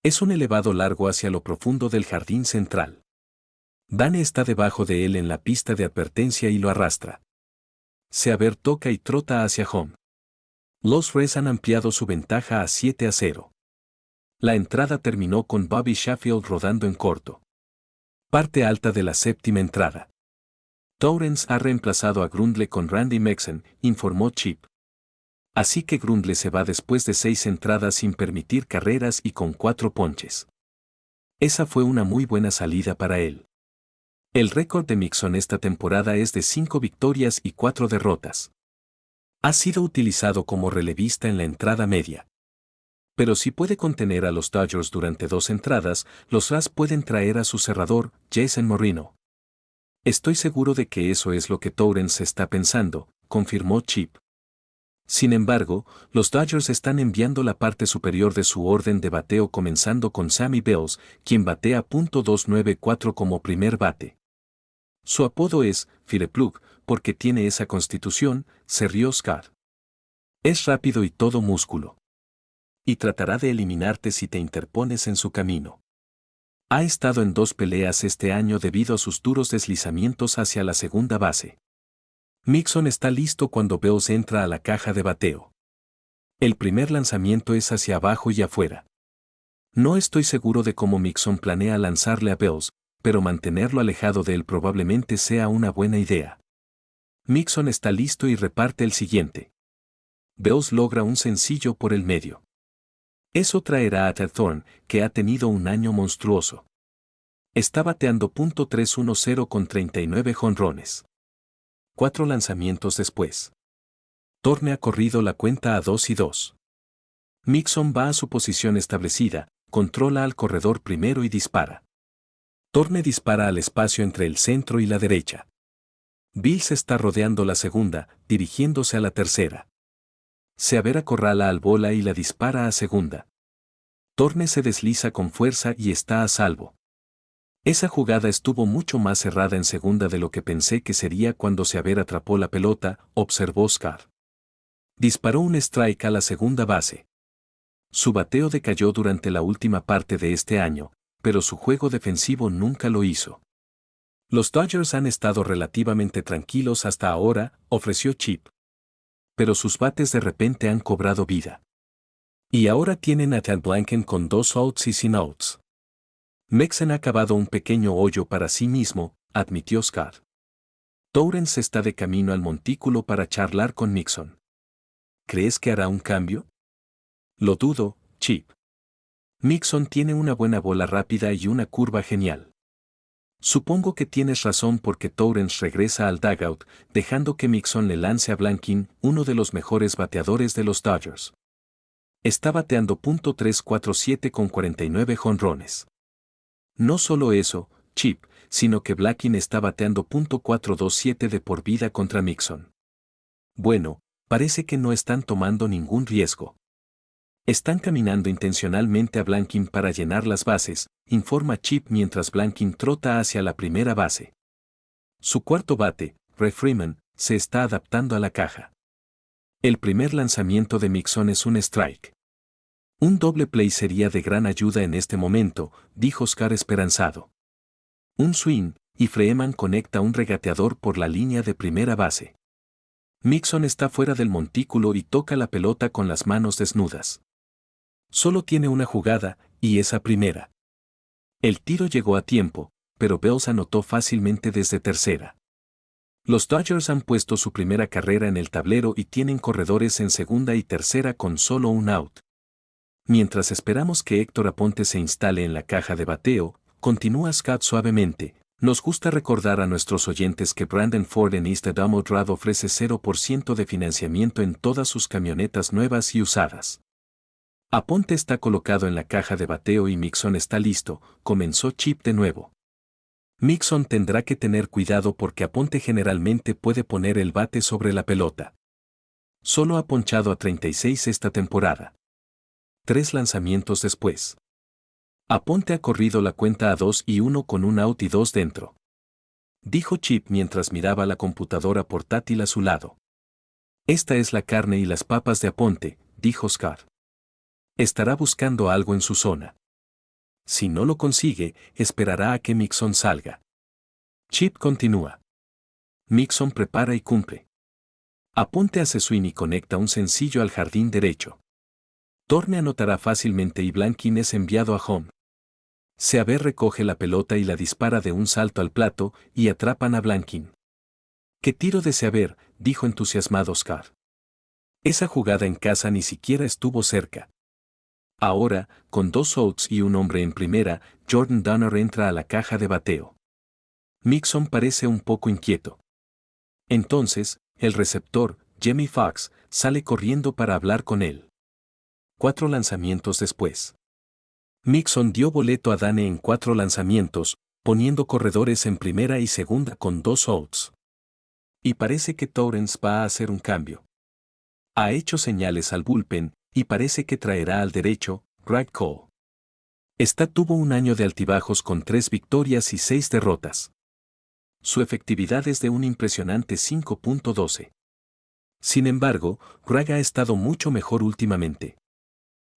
Es un elevado largo hacia lo profundo del jardín central. Dane está debajo de él en la pista de advertencia y lo arrastra. Seaver toca y trota hacia home. Los Reds han ampliado su ventaja a 7-0. La entrada terminó con Bobby Sheffield rodando en corto. Parte alta de la séptima entrada. Torrens ha reemplazado a Grundle con Randy Mexen, informó Chip. Así que Grundle se va después de 6 entradas sin permitir carreras y con 4 ponches. Esa fue una muy buena salida para él. El récord de Mixon esta temporada es de 5 victorias y 4 derrotas. Ha sido utilizado como relevista en la entrada media. Pero si puede contener a los Dodgers durante 2 entradas, los Rays pueden traer a su cerrador, Jason Moreno. Estoy seguro de que eso es lo que Torrens está pensando, confirmó Chip. Sin embargo, los Dodgers están enviando la parte superior de su orden de bateo comenzando con Sammy Bells, quien batea .294 como primer bate. Su apodo es Fireplug, porque tiene esa constitución, se rió Scott. Es rápido y todo músculo. Y tratará de eliminarte si te interpones en su camino. Ha estado en 2 peleas este año debido a sus duros deslizamientos hacia la segunda base. Mixon está listo cuando Bells entra a la caja de bateo. El primer lanzamiento es hacia abajo y afuera. No estoy seguro de cómo Mixon planea lanzarle a Bells, pero mantenerlo alejado de él probablemente sea una buena idea. Mixon está listo y reparte el siguiente. Bells logra un sencillo por el medio. Eso traerá a Ted Thorne, que ha tenido un año monstruoso. Está bateando .310 con 39 jonrones. 4 lanzamientos después. Thorne ha corrido la cuenta a 2 y 2. Mixon va a su posición establecida, controla al corredor primero y dispara. Thorne dispara al espacio entre el centro y la derecha. Bills está rodeando la segunda, dirigiéndose a la tercera. Seaver acorrala al bola y la dispara a segunda. Thorne se desliza con fuerza y está a salvo. Esa jugada estuvo mucho más cerrada en segunda de lo que pensé que sería cuando Seaver atrapó la pelota, observó Scar. Disparó un strike a la segunda base. Su bateo decayó durante la última parte de este año, pero su juego defensivo nunca lo hizo. Los Dodgers han estado relativamente tranquilos hasta ahora, ofreció Chip. Pero sus bates de repente han cobrado vida. Y ahora tienen a Tad Blanken con 2 outs y sin outs. Mixon ha cavado un pequeño hoyo para sí mismo, admitió Scar. Torrens está de camino al montículo para charlar con Mixon. ¿Crees que hará un cambio? Lo dudo, Chip. Mixon tiene una buena bola rápida y una curva genial. Supongo que tienes razón porque Torrens regresa al dugout, dejando que Mixon le lance a Blanken, uno de los mejores bateadores de los Dodgers. Está bateando .347 con 49 jonrones. No solo eso, Chip, sino que Blanken está bateando .427 de por vida contra Mixon. Bueno, parece que no están tomando ningún riesgo. Están caminando intencionalmente a Blanken para llenar las bases, informa Chip mientras Blanken trota hacia la primera base. Su cuarto bate, Ray Freeman, se está adaptando a la caja. El primer lanzamiento de Mixon es un strike. Un doble play sería de gran ayuda en este momento, dijo Scar esperanzado. Un swing, y Freeman conecta un regateador por la línea de primera base. Mixon está fuera del montículo y toca la pelota con las manos desnudas. Solo tiene una jugada, y esa primera. El tiro llegó a tiempo, pero Bells anotó fácilmente desde tercera. Los Dodgers han puesto su primera carrera en el tablero y tienen corredores en segunda y tercera con solo un out. Mientras esperamos que Héctor Aponte se instale en la caja de bateo, continúa Scott suavemente. Nos gusta recordar a nuestros oyentes que Brandon Ford en East Adamo Drive ofrece 0% de financiamiento en todas sus camionetas nuevas y usadas. Aponte está colocado en la caja de bateo y Mixon está listo, comenzó Chip de nuevo. Mixon tendrá que tener cuidado porque Aponte generalmente puede poner el bate sobre la pelota. Solo ha ponchado a 36 esta temporada. 3 lanzamientos después. Aponte ha corrido la cuenta a 2-1 con un out y 2 dentro. Dijo Chip mientras miraba la computadora portátil a su lado. Esta es la carne y las papas de Aponte, dijo Scar. Estará buscando algo en su zona. Si no lo consigue, esperará a que Mixon salga. Chip continúa. Mixon prepara y cumple. Aponte hace swing y conecta un sencillo al jardín derecho. Thorne anotará fácilmente y Blanken es enviado a home. Seaver recoge la pelota y la dispara de un salto al plato y atrapan a Blanken. ¡Qué tiro de Seaver!, dijo entusiasmado Scar. Esa jugada en casa ni siquiera estuvo cerca. Ahora, con 2 outs y un hombre en primera, Jordan Dunner entra a la caja de bateo. Mixon parece un poco inquieto. Entonces, el receptor, Jimmy Fox, sale corriendo para hablar con él. 4 lanzamientos después. Mixon dio boleto a Dane en 4 lanzamientos, poniendo corredores en primera y segunda con 2 outs. Y parece que Torrens va a hacer un cambio. Ha hecho señales al bullpen, y parece que traerá al derecho, Greg Cole. Tuvo un año de altibajos con 3 victorias y 6 derrotas. Su efectividad es de un impresionante 5.12. Sin embargo, Greg ha estado mucho mejor últimamente.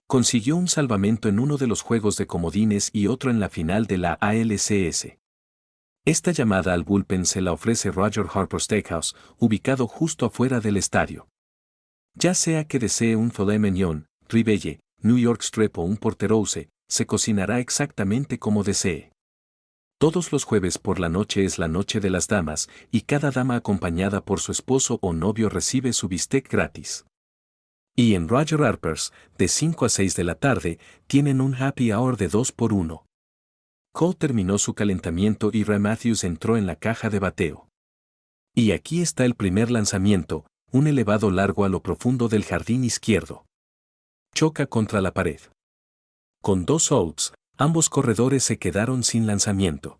Consiguió un salvamento en uno de los juegos de comodines y otro en la final de la ALCS. Esta llamada al bullpen se la ofrece Roger Harper Steakhouse, ubicado justo afuera del estadio. Ya sea que desee un filet mignon, ribeye, New York strip o un porterhouse, se cocinará exactamente como desee. Todos los jueves por la noche es la noche de las damas, y cada dama acompañada por su esposo o novio recibe su bistec gratis. Y en Roger Harper's, de 5 a 6 de la tarde, tienen un happy hour de 2x1. Cole terminó su calentamiento y Ray Matthews entró en la caja de bateo. Y aquí está el primer lanzamiento, un elevado largo a lo profundo del jardín izquierdo. Choca contra la pared. Con 2 outs, ambos corredores se quedaron sin lanzamiento.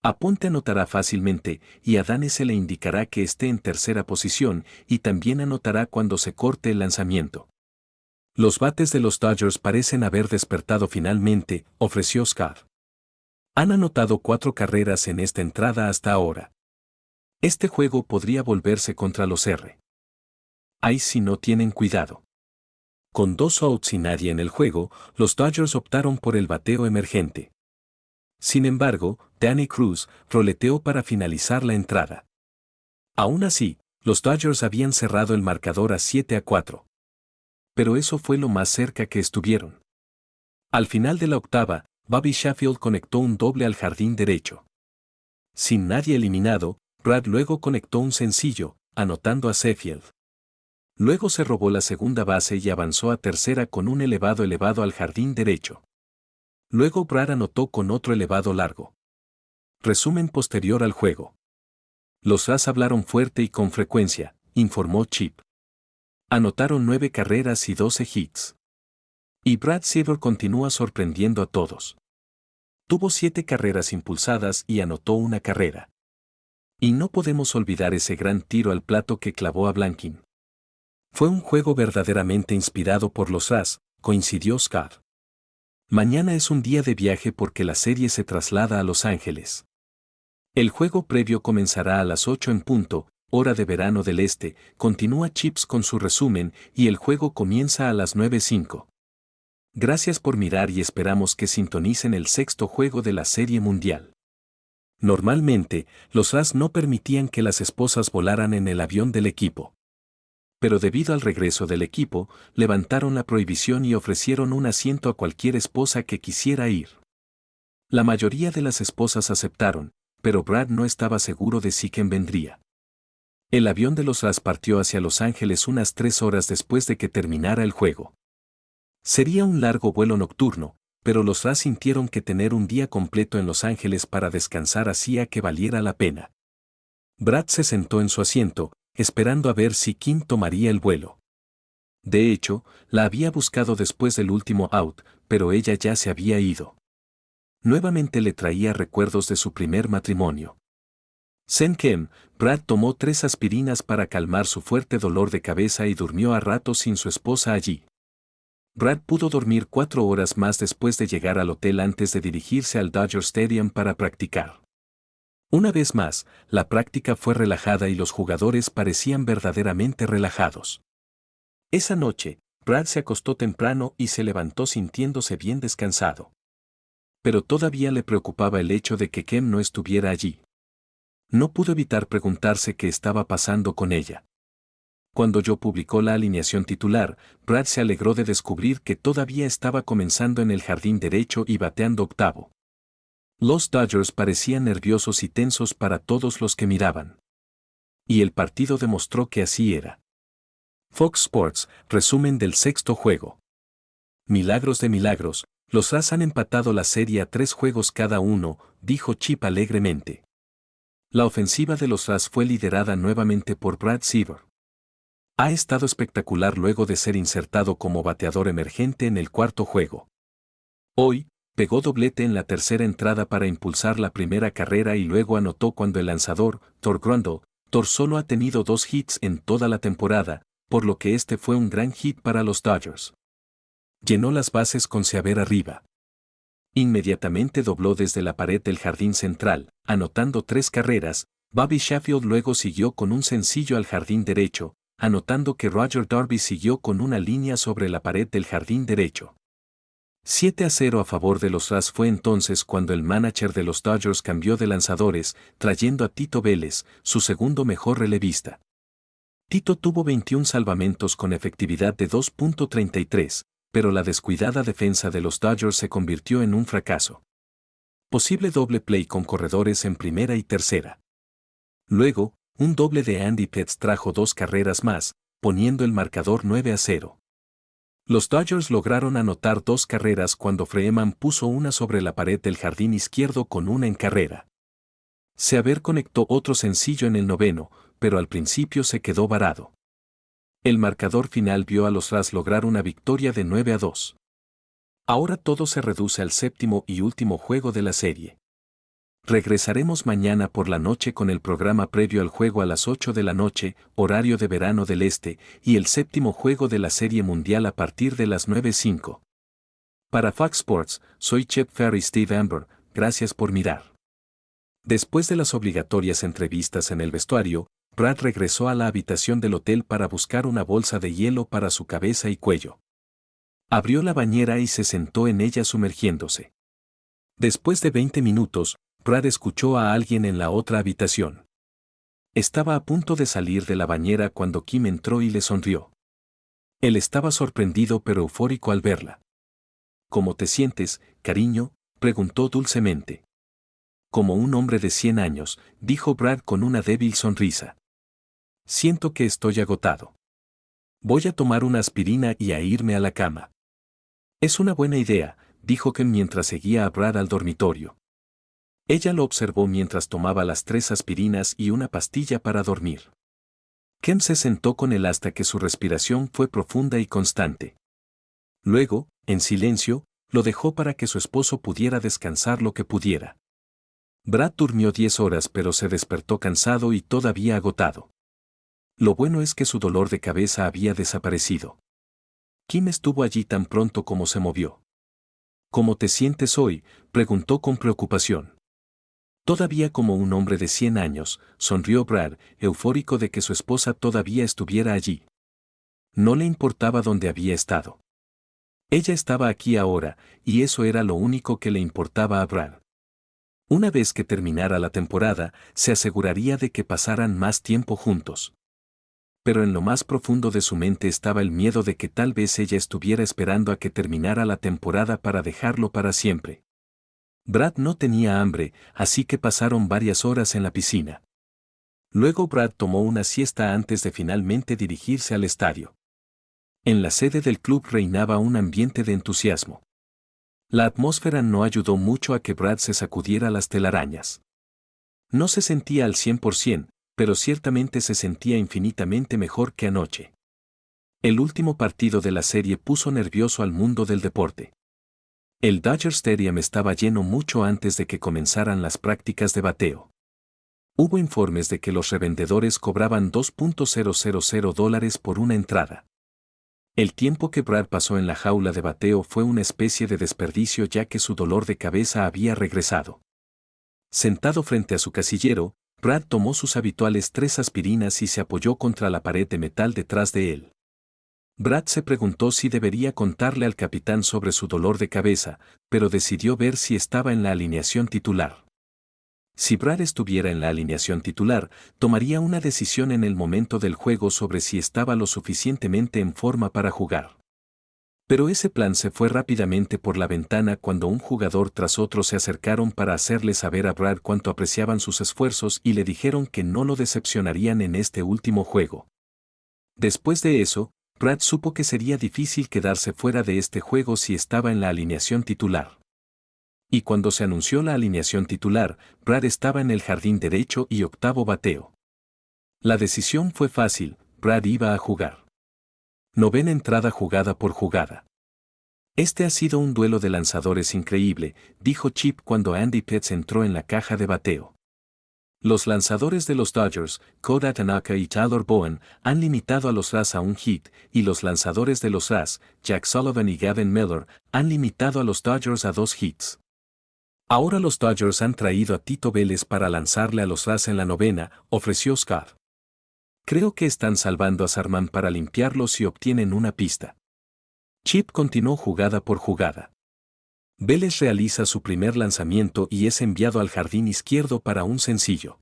Aponte anotará fácilmente y a Dane se le indicará que esté en tercera posición y también anotará cuando se corte el lanzamiento. Los bates de los Dodgers parecen haber despertado finalmente, ofreció Scott. Han anotado 4 carreras en esta entrada hasta ahora. Este juego podría volverse contra los R. Ahí si no tienen cuidado. Con 2 outs y nadie en el juego, los Dodgers optaron por el bateo emergente. Sin embargo, Danny Cruz roleteó para finalizar la entrada. Aún así, los Dodgers habían cerrado el marcador a 7-4. Pero eso fue lo más cerca que estuvieron. Al final de la octava, Bobby Sheffield conectó un doble al jardín derecho. Sin nadie eliminado, Brad luego conectó un sencillo, anotando a Sheffield. Luego se robó la segunda base y avanzó a tercera con un elevado al jardín derecho. Luego Brad anotó con otro elevado largo. Resumen posterior al juego. Los Rays hablaron fuerte y con frecuencia, informó Chip. Anotaron 9 carreras y 12 hits. Y Brad Seaver continúa sorprendiendo a todos. Tuvo 7 carreras impulsadas y anotó una carrera. Y no podemos olvidar ese gran tiro al plato que clavó a Blanking. Fue un juego verdaderamente inspirado por los Rays, coincidió Scott. Mañana es un día de viaje porque la serie se traslada a Los Ángeles. El juego previo comenzará a las 8 en punto, hora de verano del este, continúa Chips con su resumen y el juego comienza a las 9:05. Gracias por mirar y esperamos que sintonicen el 6º juego de la Serie Mundial. Normalmente, los Rays no permitían que las esposas volaran en el avión del equipo. Pero debido al regreso del equipo, levantaron la prohibición y ofrecieron un asiento a cualquier esposa que quisiera ir. La mayoría de las esposas aceptaron, pero Brad no estaba seguro de si quién vendría. El avión de los Rays partió hacia Los Ángeles unas 3 horas después de que terminara el juego. Sería un largo vuelo nocturno, pero los Rays sintieron que tener un día completo en Los Ángeles para descansar hacía que valiera la pena. Brad se sentó en su asiento, esperando a ver si Kim tomaría el vuelo. De hecho, la había buscado después del último out, pero ella ya se había ido. Nuevamente le traía recuerdos de su primer matrimonio. Sen Kem, Brad tomó 3 aspirinas para calmar su fuerte dolor de cabeza y durmió a ratos sin su esposa allí. Brad pudo dormir 4 horas más después de llegar al hotel antes de dirigirse al Dodger Stadium para practicar. Una vez más, la práctica fue relajada y los jugadores parecían verdaderamente relajados. Esa noche, Brad se acostó temprano y se levantó sintiéndose bien descansado. Pero todavía le preocupaba el hecho de que Kem no estuviera allí. No pudo evitar preguntarse qué estaba pasando con ella. Cuando Joe publicó la alineación titular, Brad se alegró de descubrir que todavía estaba comenzando en el jardín derecho y bateando octavo. Los Dodgers parecían nerviosos y tensos para todos los que miraban. Y el partido demostró que así era. Fox Sports, resumen del 6º juego. Milagros de milagros, los Rays han empatado la serie a 3 juegos cada uno, dijo Chip alegremente. La ofensiva de los Rays fue liderada nuevamente por Brad Seaver. Ha estado espectacular luego de ser insertado como bateador emergente en el 4º juego. Hoy, pegó doblete en la tercera entrada para impulsar la primera carrera y luego anotó cuando el lanzador, Thor Grundle, solo ha tenido 2 hits en toda la temporada, por lo que este fue un gran hit para los Dodgers. Llenó las bases con Seaver arriba. Inmediatamente dobló desde la pared del jardín central, anotando 3 carreras. Bobby Sheffield luego siguió con un sencillo al jardín derecho, anotando que Roger Darby siguió con una línea sobre la pared del jardín derecho. 7-0 a favor de los Rays fue entonces cuando el manager de los Dodgers cambió de lanzadores, trayendo a Tito Vélez, su segundo mejor relevista. Tito tuvo 21 salvamentos con efectividad de 2.33, pero la descuidada defensa de los Dodgers se convirtió en un fracaso. Posible doble play con corredores en primera y tercera. Luego, un doble de Andy Petts trajo 2 carreras más, poniendo el marcador 9-0. Los Dodgers lograron anotar 2 carreras cuando Freeman puso una sobre la pared del jardín izquierdo con una en carrera. Seaver conectó otro sencillo en el 9º, pero al principio se quedó varado. El marcador final vio a los Rays lograr una victoria de 9-2. Ahora todo se reduce al séptimo y último juego de la serie. Regresaremos mañana por la noche con el programa previo al juego a las 8 de la noche, horario de verano del este, y el séptimo juego de la Serie Mundial a partir de las 9:05. Para Fox Sports, soy Chip Ferry y Steve Amber, gracias por mirar. Después de las obligatorias entrevistas en el vestuario, Brad regresó a la habitación del hotel para buscar una bolsa de hielo para su cabeza y cuello. Abrió la bañera y se sentó en ella sumergiéndose. Después de 20 minutos, Brad escuchó a alguien en la otra habitación. Estaba a punto de salir de la bañera cuando Kim entró y le sonrió. Él estaba sorprendido pero eufórico al verla. ¿Cómo te sientes, cariño?, preguntó dulcemente. Como un hombre de 100 años, dijo Brad con una débil sonrisa. Siento que estoy agotado. Voy a tomar una aspirina y a irme a la cama. Es una buena idea, dijo Kim mientras seguía a Brad al dormitorio. Ella lo observó mientras tomaba las 3 aspirinas y una pastilla para dormir. Kim se sentó con él hasta que su respiración fue profunda y constante. Luego, en silencio, lo dejó para que su esposo pudiera descansar lo que pudiera. Brad durmió 10 horas pero se despertó cansado y todavía agotado. Lo bueno es que su dolor de cabeza había desaparecido. Kim estuvo allí tan pronto como se movió. ¿Cómo te sientes hoy?, preguntó con preocupación. Todavía como un hombre de 100 años, sonrió Brad, eufórico de que su esposa todavía estuviera allí. No le importaba dónde había estado. Ella estaba aquí ahora, y eso era lo único que le importaba a Brad. Una vez que terminara la temporada, se aseguraría de que pasaran más tiempo juntos. Pero en lo más profundo de su mente estaba el miedo de que tal vez ella estuviera esperando a que terminara la temporada para dejarlo para siempre. Brad no tenía hambre, así que pasaron varias horas en la piscina. Luego Brad tomó una siesta antes de finalmente dirigirse al estadio. En la sede del club reinaba un ambiente de entusiasmo. La atmósfera no ayudó mucho a que Brad se sacudiera las telarañas. No se sentía al 100%, pero ciertamente se sentía infinitamente mejor que anoche. El último partido de la serie puso nervioso al mundo del deporte. El Dodger Stadium estaba lleno mucho antes de que comenzaran las prácticas de bateo. Hubo informes de que los revendedores cobraban $2.000 por una entrada. El tiempo que Brad pasó en la jaula de bateo fue una especie de desperdicio ya que su dolor de cabeza había regresado. Sentado frente a su casillero, Brad tomó sus habituales 3 aspirinas y se apoyó contra la pared de metal detrás de él. Brad se preguntó si debería contarle al capitán sobre su dolor de cabeza, pero decidió ver si estaba en la alineación titular. Si Brad estuviera en la alineación titular, tomaría una decisión en el momento del juego sobre si estaba lo suficientemente en forma para jugar. Pero ese plan se fue rápidamente por la ventana cuando un jugador tras otro se acercaron para hacerle saber a Brad cuánto apreciaban sus esfuerzos y le dijeron que no lo decepcionarían en este último juego. Después de eso, Brad supo que sería difícil quedarse fuera de este juego si estaba en la alineación titular. Y cuando se anunció la alineación titular, Brad estaba en el jardín derecho y octavo bateo. La decisión fue fácil, Brad iba a jugar. 9ª entrada jugada por jugada. Este ha sido un duelo de lanzadores increíble, dijo Chip cuando Andy Petts entró en la caja de bateo. Los lanzadores de los Dodgers, Kota Tanaka y Tyler Bowen, han limitado a los Rays a un hit, y los lanzadores de los Rays, Jack Sullivan y Gavin Miller, han limitado a los Dodgers a 2 hits. Ahora los Dodgers han traído a Tito Vélez para lanzarle a los Rays en la 9ª, ofreció Scott. Creo que están salvando a Sarman para limpiarlo si obtienen una pista. Chip continuó jugada por jugada. Vélez realiza su primer lanzamiento y es enviado al jardín izquierdo para un sencillo.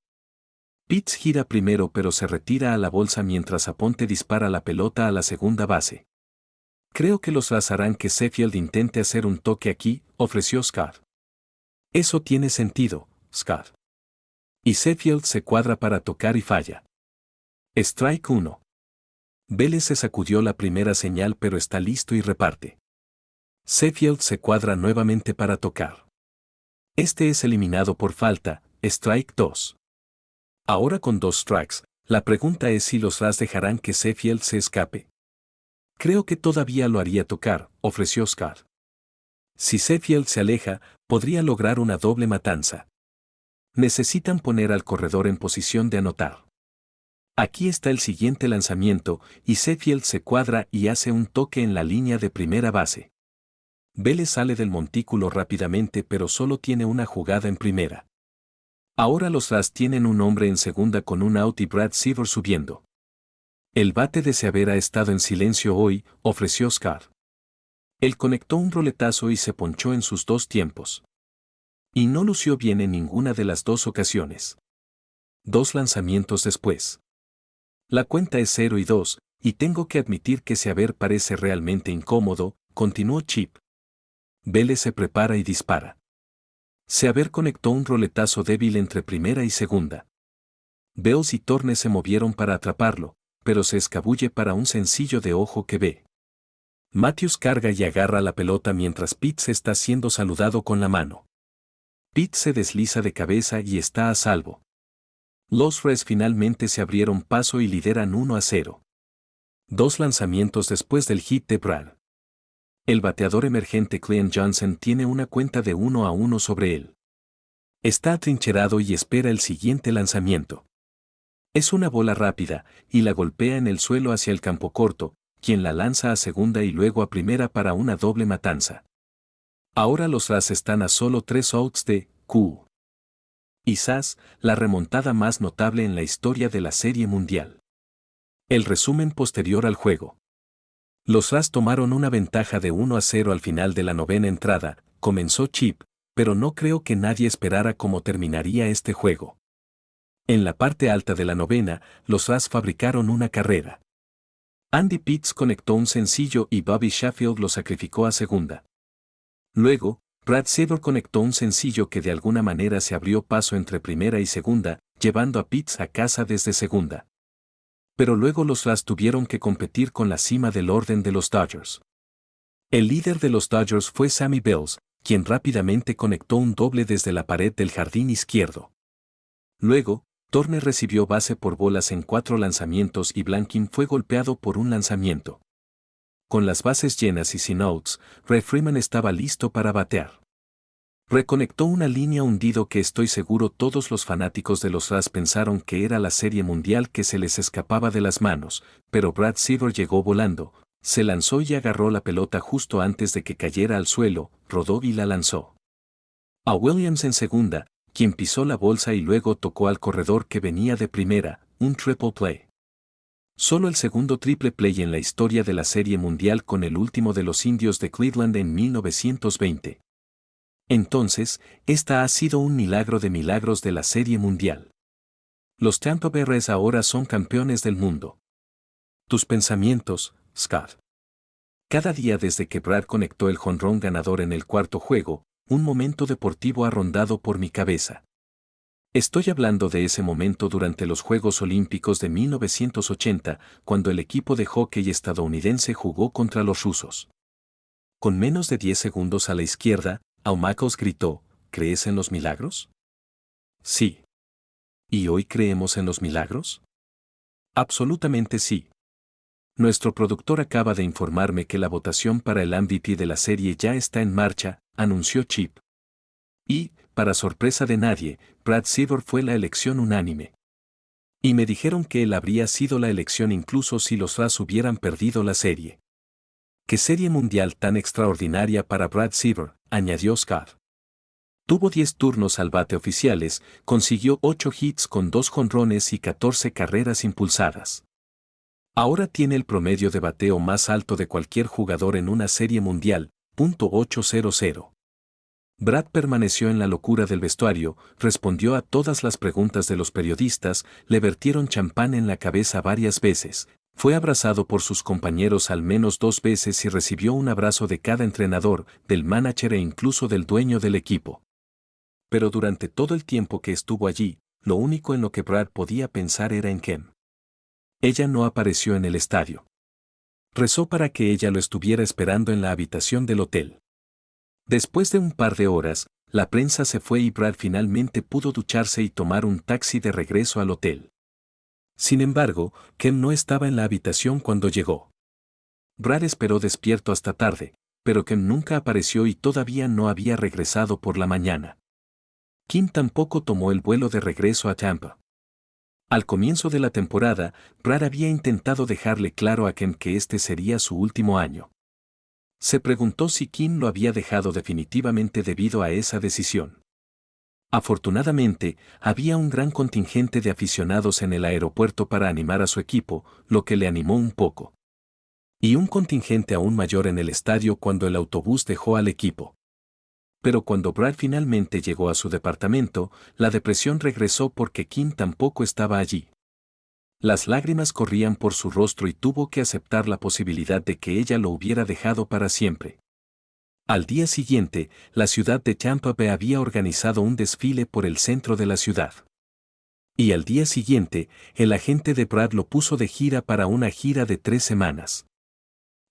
Pitts gira primero pero se retira a la bolsa mientras Aponte dispara la pelota a la segunda base. Creo que los Rays harán que Sheffield intente hacer un toque aquí, ofreció Scott. Eso tiene sentido, Scott. Y Sheffield se cuadra para tocar y falla. Strike 1. Vélez se sacudió la primera señal pero está listo y reparte. Sheffield se cuadra nuevamente para tocar. Este es eliminado por falta, strike 2. Ahora con 2 strikes, La pregunta es si los Ras dejarán que Sheffield se escape. Creo que todavía lo haría tocar, ofreció Scott. Si Sheffield se aleja, podría lograr una doble matanza. Necesitan poner al corredor en posición de anotar. Aquí está el siguiente lanzamiento, y Sheffield se cuadra y hace un toque en la línea de primera base. Vélez sale del montículo rápidamente, pero solo tiene una jugada en primera. Ahora los Ras tienen un hombre en segunda con un out y Brad Seaver subiendo. El bate de Seaver ha estado en silencio hoy, ofreció Scott. Él conectó un roletazo y se ponchó en sus dos tiempos. Y no lució bien en ninguna de las dos ocasiones. 2 lanzamientos después. La cuenta es 0-2, y tengo que admitir que Seaver parece realmente incómodo, continuó Chip. Vélez se prepara y dispara. Seaver conectó un roletazo débil entre primera y segunda. Beals y Torne se movieron para atraparlo, pero se escabulle para un sencillo de ojo que ve. Matthews carga y agarra la pelota mientras Pitts está siendo saludado con la mano. Pitts se desliza de cabeza y está a salvo. Los Reds finalmente se abrieron paso y lideran 1-0. 2 lanzamientos después del hit de Brad. El bateador emergente Clem Johnson tiene una cuenta de 1-1 sobre él. Está atrincherado y espera el siguiente lanzamiento. Es una bola rápida, y la golpea en el suelo hacia el campo corto, quien la lanza a segunda y luego a primera para una doble matanza. Ahora los Ras están a solo 3 outs de Q. Quizás la remontada más notable en la historia de la Serie Mundial. El resumen posterior al juego. Los Ras tomaron una ventaja de 1-0 al final de la novena entrada, comenzó Chip, pero no creo que nadie esperara cómo terminaría este juego. En la parte alta de la novena, los Ras fabricaron una carrera. Andy Pitts conectó un sencillo y Bobby Sheffield lo sacrificó a segunda. Luego, Brad Seaver conectó un sencillo que de alguna manera se abrió paso entre primera y segunda, llevando a Pitts a casa desde segunda. Pero luego los Ras tuvieron que competir con la cima del orden de los Dodgers. El líder de los Dodgers fue Sammy Bells, quien rápidamente conectó un doble desde la pared del jardín izquierdo. Luego, Turner recibió base por bolas en 4 lanzamientos y Blanking fue golpeado por un lanzamiento. Con las bases llenas y sin outs, Ray Freeman estaba listo para batear. Reconectó una línea hundido que estoy seguro todos los fanáticos de los Ras pensaron que era la Serie Mundial que se les escapaba de las manos, pero Brad Seaver llegó volando, se lanzó y agarró la pelota justo antes de que cayera al suelo, rodó y la lanzó a Williams en segunda, quien pisó la bolsa y luego tocó al corredor que venía de primera, un triple play. Solo el segundo triple play en la historia de la Serie Mundial con el último de los Indios de Cleveland en 1920. Entonces, esta ha sido un milagro de milagros de la Serie Mundial. Los Tampa Bay Rays ahora son campeones del mundo. Tus pensamientos, Scott. Cada día desde que Brad conectó el jonrón ganador en el cuarto juego, un momento deportivo ha rondado por mi cabeza. Estoy hablando de ese momento durante los Juegos Olímpicos de 1980, cuando el equipo de hockey estadounidense jugó contra los rusos. Con menos de 10 segundos a la izquierda, Aumakos gritó, ¿crees en los milagros? Sí. ¿Y hoy creemos en los milagros? Absolutamente sí. Nuestro productor acaba de informarme que la votación para el MVP de la serie ya está en marcha, anunció Chip. Y, para sorpresa de nadie, Brad Seaver fue la elección unánime. Y me dijeron que él habría sido la elección incluso si los Ras hubieran perdido la serie. ¡Qué serie mundial tan extraordinaria para Brad Seaver!, añadió Scott. Tuvo 10 turnos al bate oficiales, consiguió 8 hits con 2 jonrones y 14 carreras impulsadas. Ahora tiene el promedio de bateo más alto de cualquier jugador en una serie mundial, .800. Brad permaneció en la locura del vestuario, respondió a todas las preguntas de los periodistas, le vertieron champán en la cabeza varias veces, fue abrazado por sus compañeros al menos 2 veces y recibió un abrazo de cada entrenador, del manager e incluso del dueño del equipo. Pero durante todo el tiempo que estuvo allí, lo único en lo que Brad podía pensar era en Kim. Ella no apareció en el estadio. Rezó para que ella lo estuviera esperando en la habitación del hotel. Después de un par de horas, la prensa se fue y Brad finalmente pudo ducharse y tomar un taxi de regreso al hotel. Sin embargo, Kem no estaba en la habitación cuando llegó. Brad esperó despierto hasta tarde, pero Kem nunca apareció y todavía no había regresado por la mañana. Kim tampoco tomó el vuelo de regreso a Tampa. Al comienzo de la temporada, Brad había intentado dejarle claro a Kem que este sería su último año. Se preguntó si Kim lo había dejado definitivamente debido a esa decisión. Afortunadamente, había un gran contingente de aficionados en el aeropuerto para animar a su equipo, lo que le animó un poco. Y un contingente aún mayor en el estadio cuando el autobús dejó al equipo. Pero cuando Brad finalmente llegó a su departamento, la depresión regresó porque Kim tampoco estaba allí. Las lágrimas corrían por su rostro y tuvo que aceptar la posibilidad de que ella lo hubiera dejado para siempre. Al día siguiente, la ciudad de Tampa Bay había organizado un desfile por el centro de la ciudad. Y al día siguiente, el agente de Brad lo puso de gira para una gira de 3 semanas.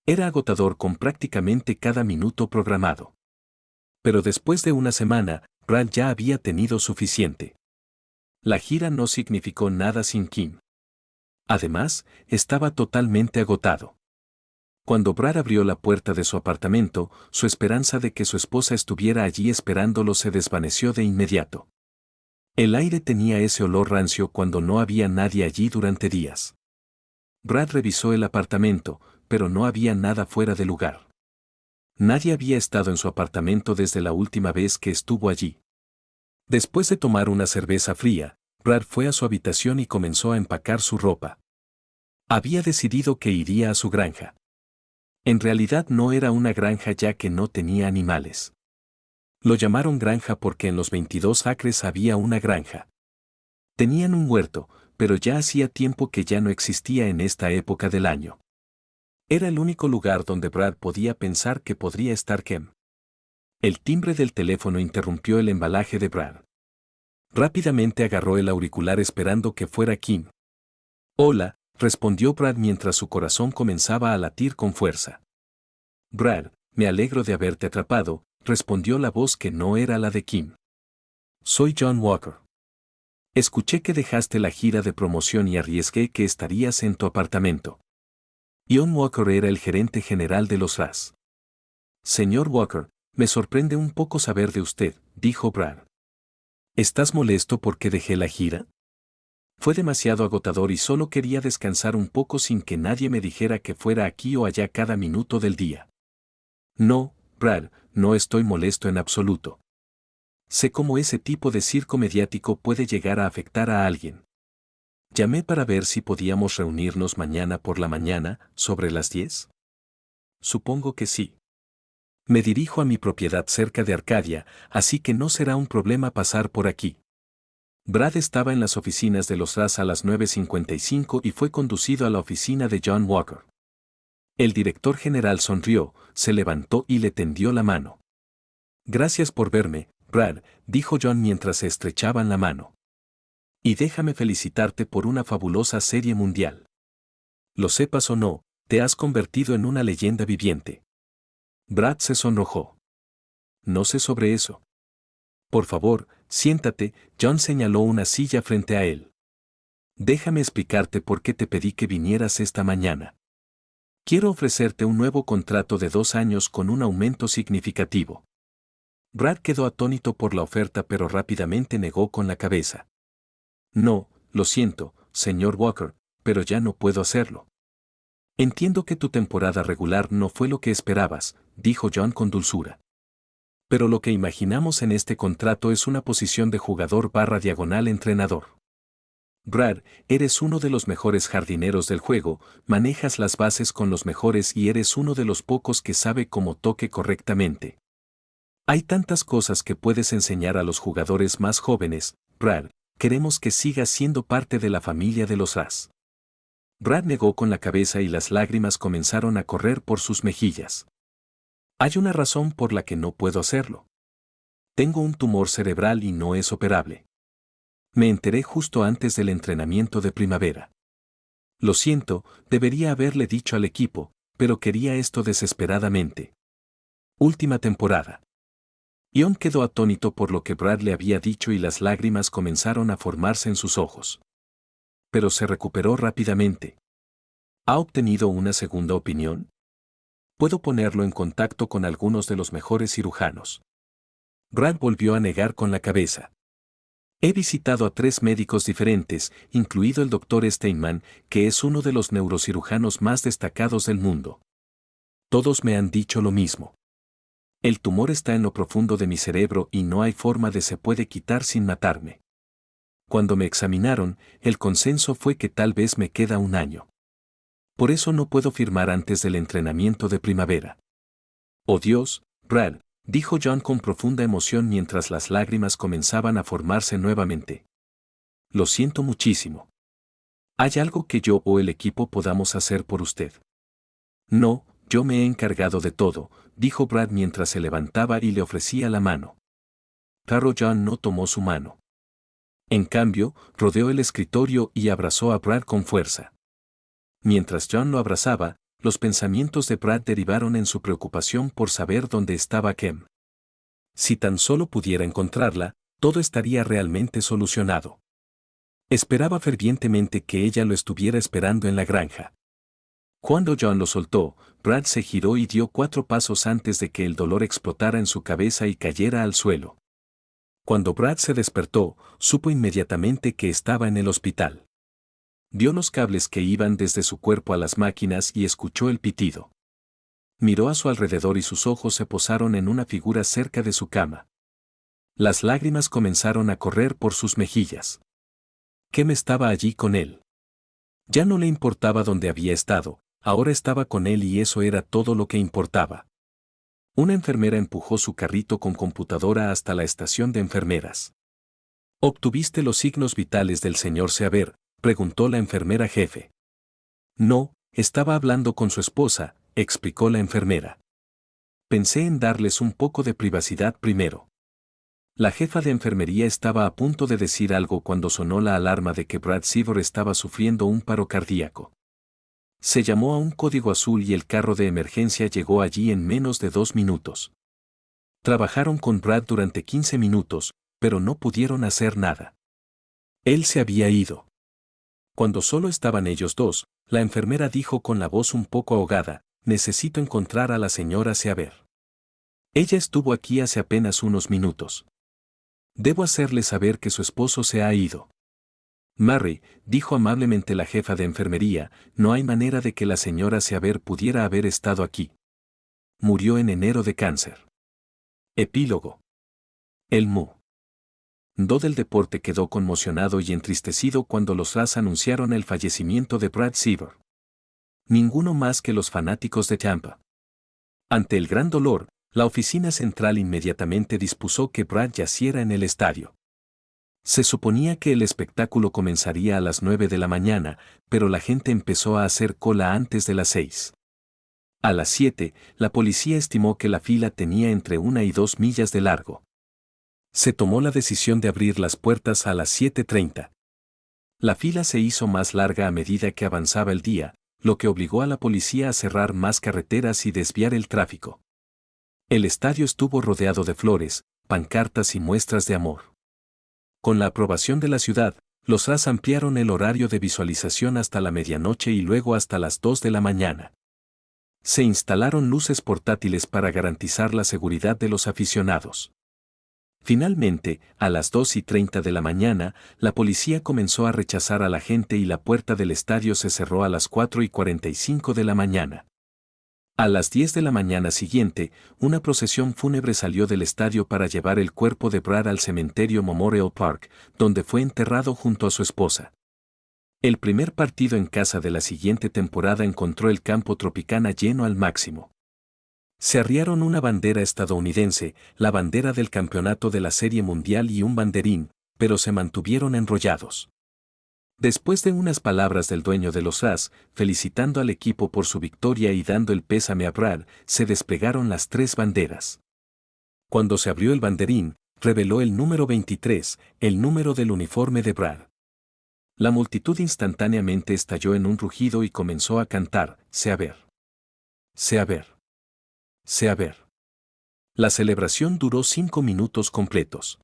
Era agotador con prácticamente cada minuto programado. Pero después de una semana, Brad ya había tenido suficiente. La gira no significó nada sin Kim. Además, estaba totalmente agotado. Cuando Brad abrió la puerta de su apartamento, su esperanza de que su esposa estuviera allí esperándolo se desvaneció de inmediato. El aire tenía ese olor rancio cuando no había nadie allí durante días. Brad revisó el apartamento, pero no había nada fuera de lugar. Nadie había estado en su apartamento desde la última vez que estuvo allí. Después de tomar una cerveza fría, Brad fue a su habitación y comenzó a empacar su ropa. Había decidido que iría a su granja. En realidad no era una granja ya que no tenía animales. Lo llamaron granja porque en los 22 acres había una granja. Tenían un huerto, pero ya hacía tiempo que ya no existía en esta época del año. Era el único lugar donde Brad podía pensar que podría estar Kem. El timbre del teléfono interrumpió el embalaje de Brad. Rápidamente agarró el auricular esperando que fuera Kim. Hola, respondió Brad mientras su corazón comenzaba a latir con fuerza. Brad, me alegro de haberte atrapado, respondió la voz que no era la de Kim. Soy John Walker. Escuché que dejaste la gira de promoción y arriesgué que estarías en tu apartamento. John Walker era el gerente general de los Ras. Señor Walker, me sorprende un poco saber de usted, dijo Brad. ¿Estás molesto porque dejé la gira? Fue demasiado agotador y solo quería descansar un poco sin que nadie me dijera que fuera aquí o allá cada minuto del día. No, Brad, no estoy molesto en absoluto. Sé cómo ese tipo de circo mediático puede llegar a afectar a alguien. Llamé para ver si podíamos reunirnos mañana por la mañana, sobre las 10. Supongo que sí. Me dirijo a mi propiedad cerca de Arcadia, así que no será un problema pasar por aquí. Brad estaba en las oficinas de los Ras a las 9:55 y fue conducido a la oficina de John Walker. El director general sonrió, se levantó y le tendió la mano. Gracias por verme, Brad, dijo John mientras se estrechaban la mano. Y déjame felicitarte por una fabulosa serie mundial. Lo sepas o no, te has convertido en una leyenda viviente. Brad se sonrojó. No sé sobre eso. Por favor, siéntate, John señaló una silla frente a él. Déjame explicarte por qué te pedí que vinieras esta mañana. Quiero ofrecerte un nuevo contrato de 2 años con un aumento significativo. Brad quedó atónito por la oferta pero rápidamente negó con la cabeza. No, lo siento, señor Walker, pero ya no puedo hacerlo. Entiendo que tu temporada regular no fue lo que esperabas, dijo John con dulzura. Pero lo que imaginamos en este contrato es una posición de jugador/entrenador. Brad, eres uno de los mejores jardineros del juego, manejas las bases con los mejores y eres uno de los pocos que sabe cómo toque correctamente. Hay tantas cosas que puedes enseñar a los jugadores más jóvenes, Brad, queremos que sigas siendo parte de la familia de los Ras. Brad negó con la cabeza y las lágrimas comenzaron a correr por sus mejillas. Hay una razón por la que no puedo hacerlo. Tengo un tumor cerebral y no es operable. Me enteré justo antes del entrenamiento de primavera. Lo siento, debería haberle dicho al equipo, pero quería esto desesperadamente. Última temporada. Ion quedó atónito por lo que Brad le había dicho y las lágrimas comenzaron a formarse en sus ojos. pero se recuperó rápidamente. ¿Ha obtenido una segunda opinión? Puedo ponerlo en contacto con algunos de los mejores cirujanos. Brad volvió a negar con la cabeza. He visitado a 3 médicos diferentes, incluido el Dr. Steinman, que es uno de los neurocirujanos más destacados del mundo. Todos me han dicho lo mismo. El tumor está en lo profundo de mi cerebro y no hay forma de se puede quitar sin matarme. Cuando me examinaron, el consenso fue que tal vez me queda un año. Por eso no puedo firmar antes del entrenamiento de primavera. Oh Dios, Brad, dijo John con profunda emoción mientras las lágrimas comenzaban a formarse nuevamente. Lo siento muchísimo. ¿Hay algo que yo o el equipo podamos hacer por usted? No, yo me he encargado de todo, dijo Brad mientras se levantaba y le ofrecía la mano. Pero John no tomó su mano. En cambio, rodeó el escritorio y abrazó a Brad con fuerza. Mientras John lo abrazaba, los pensamientos de Brad derivaron en su preocupación por saber dónde estaba Kim. Si tan solo pudiera encontrarla, todo estaría realmente solucionado. Esperaba fervientemente que ella lo estuviera esperando en la granja. Cuando John lo soltó, Brad se giró y dio 4 pasos antes de que el dolor explotara en su cabeza y cayera al suelo. Cuando Brad se despertó, supo inmediatamente que estaba en el hospital. Vio los cables que iban desde su cuerpo a las máquinas y escuchó el pitido. Miró a su alrededor y sus ojos se posaron en una figura cerca de su cama. Las lágrimas comenzaron a correr por sus mejillas. Kim estaba allí con él. Ya no le importaba dónde había estado, ahora estaba con él y eso era todo lo que importaba. Una enfermera empujó su carrito con computadora hasta la estación de enfermeras. ¿Obtuviste los signos vitales del señor Seaver?, preguntó la enfermera jefe. No, estaba hablando con su esposa, explicó la enfermera. Pensé en darles un poco de privacidad primero. La jefa de enfermería estaba a punto de decir algo cuando sonó la alarma de que Brad Seaver estaba sufriendo un paro cardíaco. Se llamó a un código azul y el carro de emergencia llegó allí en menos de 2 minutos. Trabajaron con Brad durante 15 minutos, pero no pudieron hacer nada. Él se había ido. Cuando solo estaban ellos dos, la enfermera dijo con la voz un poco ahogada, necesito encontrar a la señora Seaver. Ella estuvo aquí hace apenas unos minutos. Debo hacerle saber que su esposo se ha ido. Mary, dijo amablemente la jefa de enfermería, no hay manera de que la señora Seaver pudiera haber estado aquí. Murió en enero de cáncer. Epílogo. El mundo del deporte quedó conmocionado y entristecido cuando los Rays anunciaron el fallecimiento de Brad Seaver. Ninguno más que los fanáticos de Tampa. Ante el gran dolor, la oficina central inmediatamente dispuso que Brad yaciera en el estadio. Se suponía que el espectáculo comenzaría a las 9 de la mañana, pero la gente empezó a hacer cola antes de las 6. A las 7, la policía estimó que la fila tenía entre 1 y 2 millas de largo. Se tomó la decisión de abrir las puertas a las 7:30. La fila se hizo más larga a medida que avanzaba el día, lo que obligó a la policía a cerrar más carreteras y desviar el tráfico. El estadio estuvo rodeado de flores, pancartas y muestras de amor. Con la aprobación de la ciudad, los Rays ampliaron el horario de visualización hasta la medianoche y luego hasta las 2 de la mañana. Se instalaron luces portátiles para garantizar la seguridad de los aficionados. Finalmente, a las 2:30 de la mañana, la policía comenzó a rechazar a la gente y la puerta del estadio se cerró a las 4:45 de la mañana. A las 10 de la mañana siguiente, una procesión fúnebre salió del estadio para llevar el cuerpo de Brad al cementerio Memorial Park, donde fue enterrado junto a su esposa. El primer partido en casa de la siguiente temporada encontró el campo Tropicana lleno al máximo. Se arriaron una bandera estadounidense, la bandera del campeonato de la Serie Mundial y un banderín, pero se mantuvieron enrollados. Después de unas palabras del dueño de los Rays, felicitando al equipo por su victoria y dando el pésame a Brad, se desplegaron las 3 banderas. Cuando se abrió el banderín, reveló el número 23, el número del uniforme de Brad. La multitud instantáneamente estalló en un rugido y comenzó a cantar, Seaver. Seaver. Seaver. La celebración duró 5 minutos completos.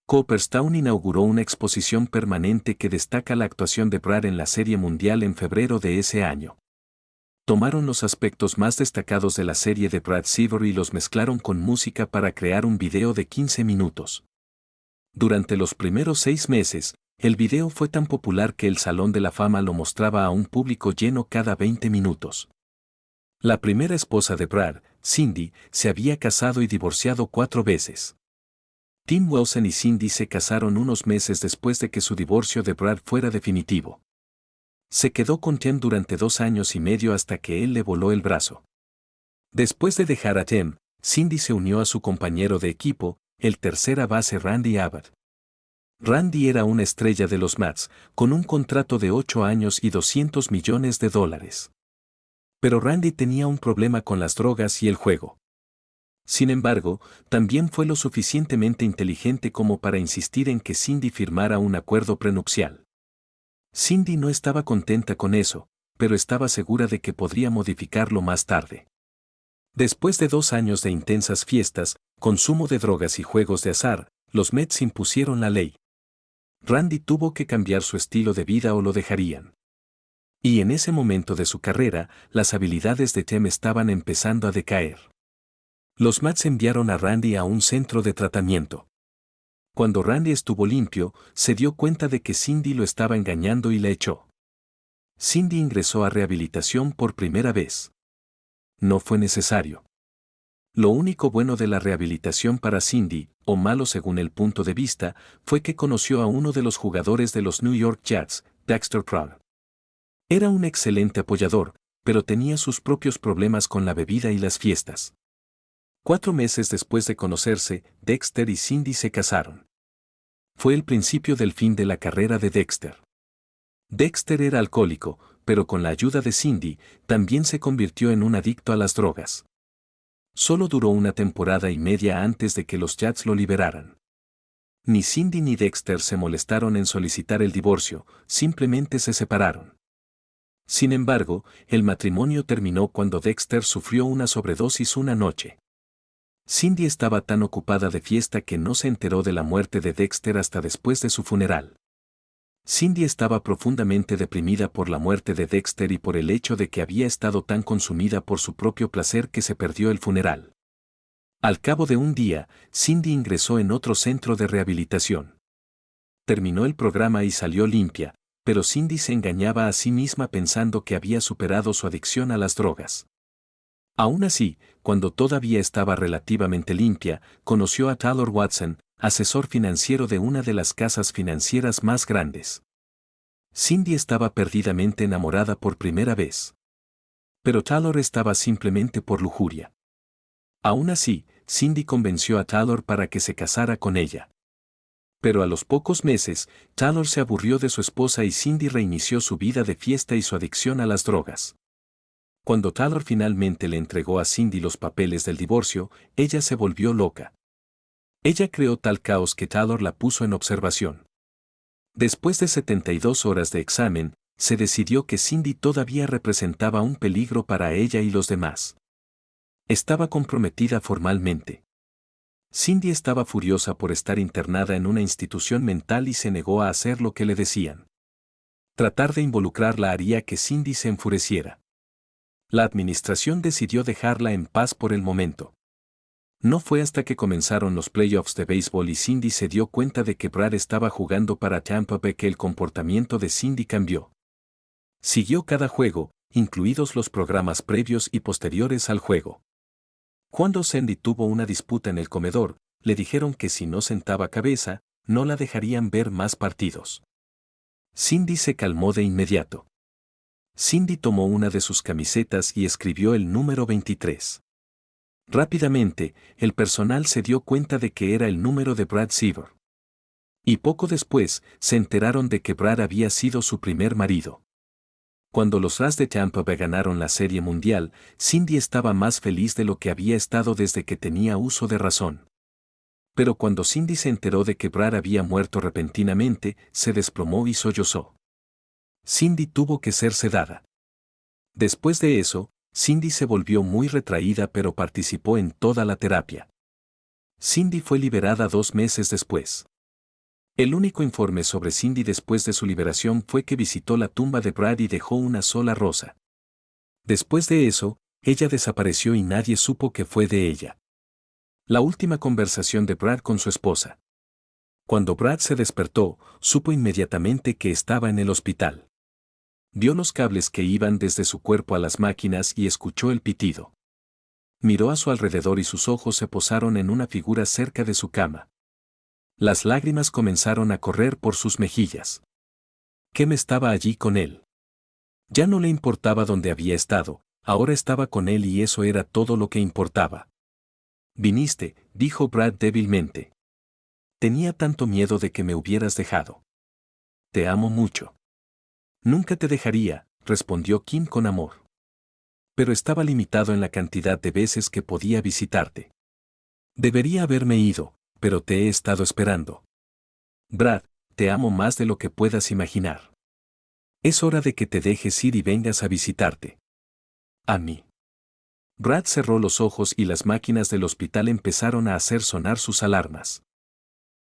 Cooperstown inauguró una exposición permanente que destaca la actuación de Brad en la Serie Mundial en febrero de ese año. Tomaron los aspectos más destacados de la serie de Brad Seaver y los mezclaron con música para crear un video de 15 minutos. Durante los primeros 6 meses, el video fue tan popular que el Salón de la Fama lo mostraba a un público lleno cada 20 minutos. La primera esposa de Brad, Cindy, se había casado y divorciado 4 veces. Tim Wilson y Cindy se casaron unos meses después de que su divorcio de Brad fuera definitivo. Se quedó con Tim durante 2 años y medio hasta que él le voló el brazo. Después de dejar a Tim, Cindy se unió a su compañero de equipo, el tercera base Randy Abbott. Randy era una estrella de los Mets, con un contrato de 8 años y $200 millones. Pero Randy tenía un problema con las drogas y el juego. Sin embargo, también fue lo suficientemente inteligente como para insistir en que Cindy firmara un acuerdo prenupcial. Cindy no estaba contenta con eso, pero estaba segura de que podría modificarlo más tarde. Después de 2 años de intensas fiestas, consumo de drogas y juegos de azar, los Mets impusieron la ley. Randy tuvo que cambiar su estilo de vida o lo dejarían. Y en ese momento de su carrera, las habilidades de Tim estaban empezando a decaer. Los Mets enviaron a Randy a un centro de tratamiento. Cuando Randy estuvo limpio, se dio cuenta de que Cindy lo estaba engañando y la echó. Cindy ingresó a rehabilitación por primera vez. No fue necesario. Lo único bueno de la rehabilitación para Cindy, o malo según el punto de vista, fue que conoció a uno de los jugadores de los New York Jets, Dexter Pratt. Era un excelente apoyador, pero tenía sus propios problemas con la bebida y las fiestas. 4 meses después de conocerse, Dexter y Cindy se casaron. Fue el principio del fin de la carrera de Dexter. Dexter era alcohólico, pero con la ayuda de Cindy, también se convirtió en un adicto a las drogas. Solo duró 1 temporada y media antes de que los Jets lo liberaran. Ni Cindy ni Dexter se molestaron en solicitar el divorcio, simplemente se separaron. Sin embargo, el matrimonio terminó cuando Dexter sufrió una sobredosis una noche. Cindy estaba tan ocupada de fiesta que no se enteró de la muerte de Dexter hasta después de su funeral. Cindy estaba profundamente deprimida por la muerte de Dexter y por el hecho de que había estado tan consumida por su propio placer que se perdió el funeral. Al cabo de un día, Cindy ingresó en otro centro de rehabilitación. Terminó el programa y salió limpia, pero Cindy se engañaba a sí misma pensando que había superado su adicción a las drogas. Aún así, cuando todavía estaba relativamente limpia, conoció a Taylor Watson, asesor financiero de una de las casas financieras más grandes. Cindy estaba perdidamente enamorada por primera vez. Pero Taylor estaba simplemente por lujuria. Aún así, Cindy convenció a Taylor para que se casara con ella. Pero a los pocos meses, Taylor se aburrió de su esposa y Cindy reinició su vida de fiesta y su adicción a las drogas. Cuando Taylor finalmente le entregó a Cindy los papeles del divorcio, ella se volvió loca. Ella creó tal caos que Taylor la puso en observación. Después de 72 horas de examen, se decidió que Cindy todavía representaba un peligro para ella y los demás. Estaba comprometida formalmente. Cindy estaba furiosa por estar internada en una institución mental y se negó a hacer lo que le decían. Tratar de involucrarla haría que Cindy se enfureciera. La administración decidió dejarla en paz por el momento. No fue hasta que comenzaron los playoffs de béisbol y Cindy se dio cuenta de que Brad estaba jugando para Tampa Bay que el comportamiento de Cindy cambió. Siguió cada juego, incluidos los programas previos y posteriores al juego. Cuando Cindy tuvo una disputa en el comedor, le dijeron que si no sentaba cabeza, no la dejarían ver más partidos. Cindy se calmó de inmediato. Cindy tomó una de sus camisetas y escribió el número 23. Rápidamente, el personal se dio cuenta de que era el número de Brad Seaver. Y poco después, se enteraron de que Brad había sido su primer marido. Cuando los Rays de Tampa Bay ganaron la Serie Mundial, Cindy estaba más feliz de lo que había estado desde que tenía uso de razón. Pero cuando Cindy se enteró de que Brad había muerto repentinamente, se desplomó y sollozó. Cindy tuvo que ser sedada. Después de eso, Cindy se volvió muy retraída pero participó en toda la terapia. Cindy fue liberada 2 meses después. El único informe sobre Cindy después de su liberación fue que visitó la tumba de Brad y dejó una sola rosa. Después de eso, ella desapareció y nadie supo qué fue de ella. La última conversación de Brad con su esposa. Cuando Brad se despertó, supo inmediatamente que estaba en el hospital. Vio los cables que iban desde su cuerpo a las máquinas y escuchó el pitido. Miró a su alrededor y sus ojos se posaron en una figura cerca de su cama. Las lágrimas comenzaron a correr por sus mejillas. Kim estaba allí con él. Ya no le importaba dónde había estado, ahora estaba con él y eso era todo lo que importaba. Viniste, dijo Brad débilmente. Tenía tanto miedo de que me hubieras dejado. Te amo mucho. Nunca te dejaría, respondió Kim con amor. Pero estaba limitado en la cantidad de veces que podía visitarte. Debería haberme ido, pero te he estado esperando. Brad, te amo más de lo que puedas imaginar. Es hora de que te dejes ir y vengas a visitarte. A mí. Brad cerró los ojos y las máquinas del hospital empezaron a hacer sonar sus alarmas.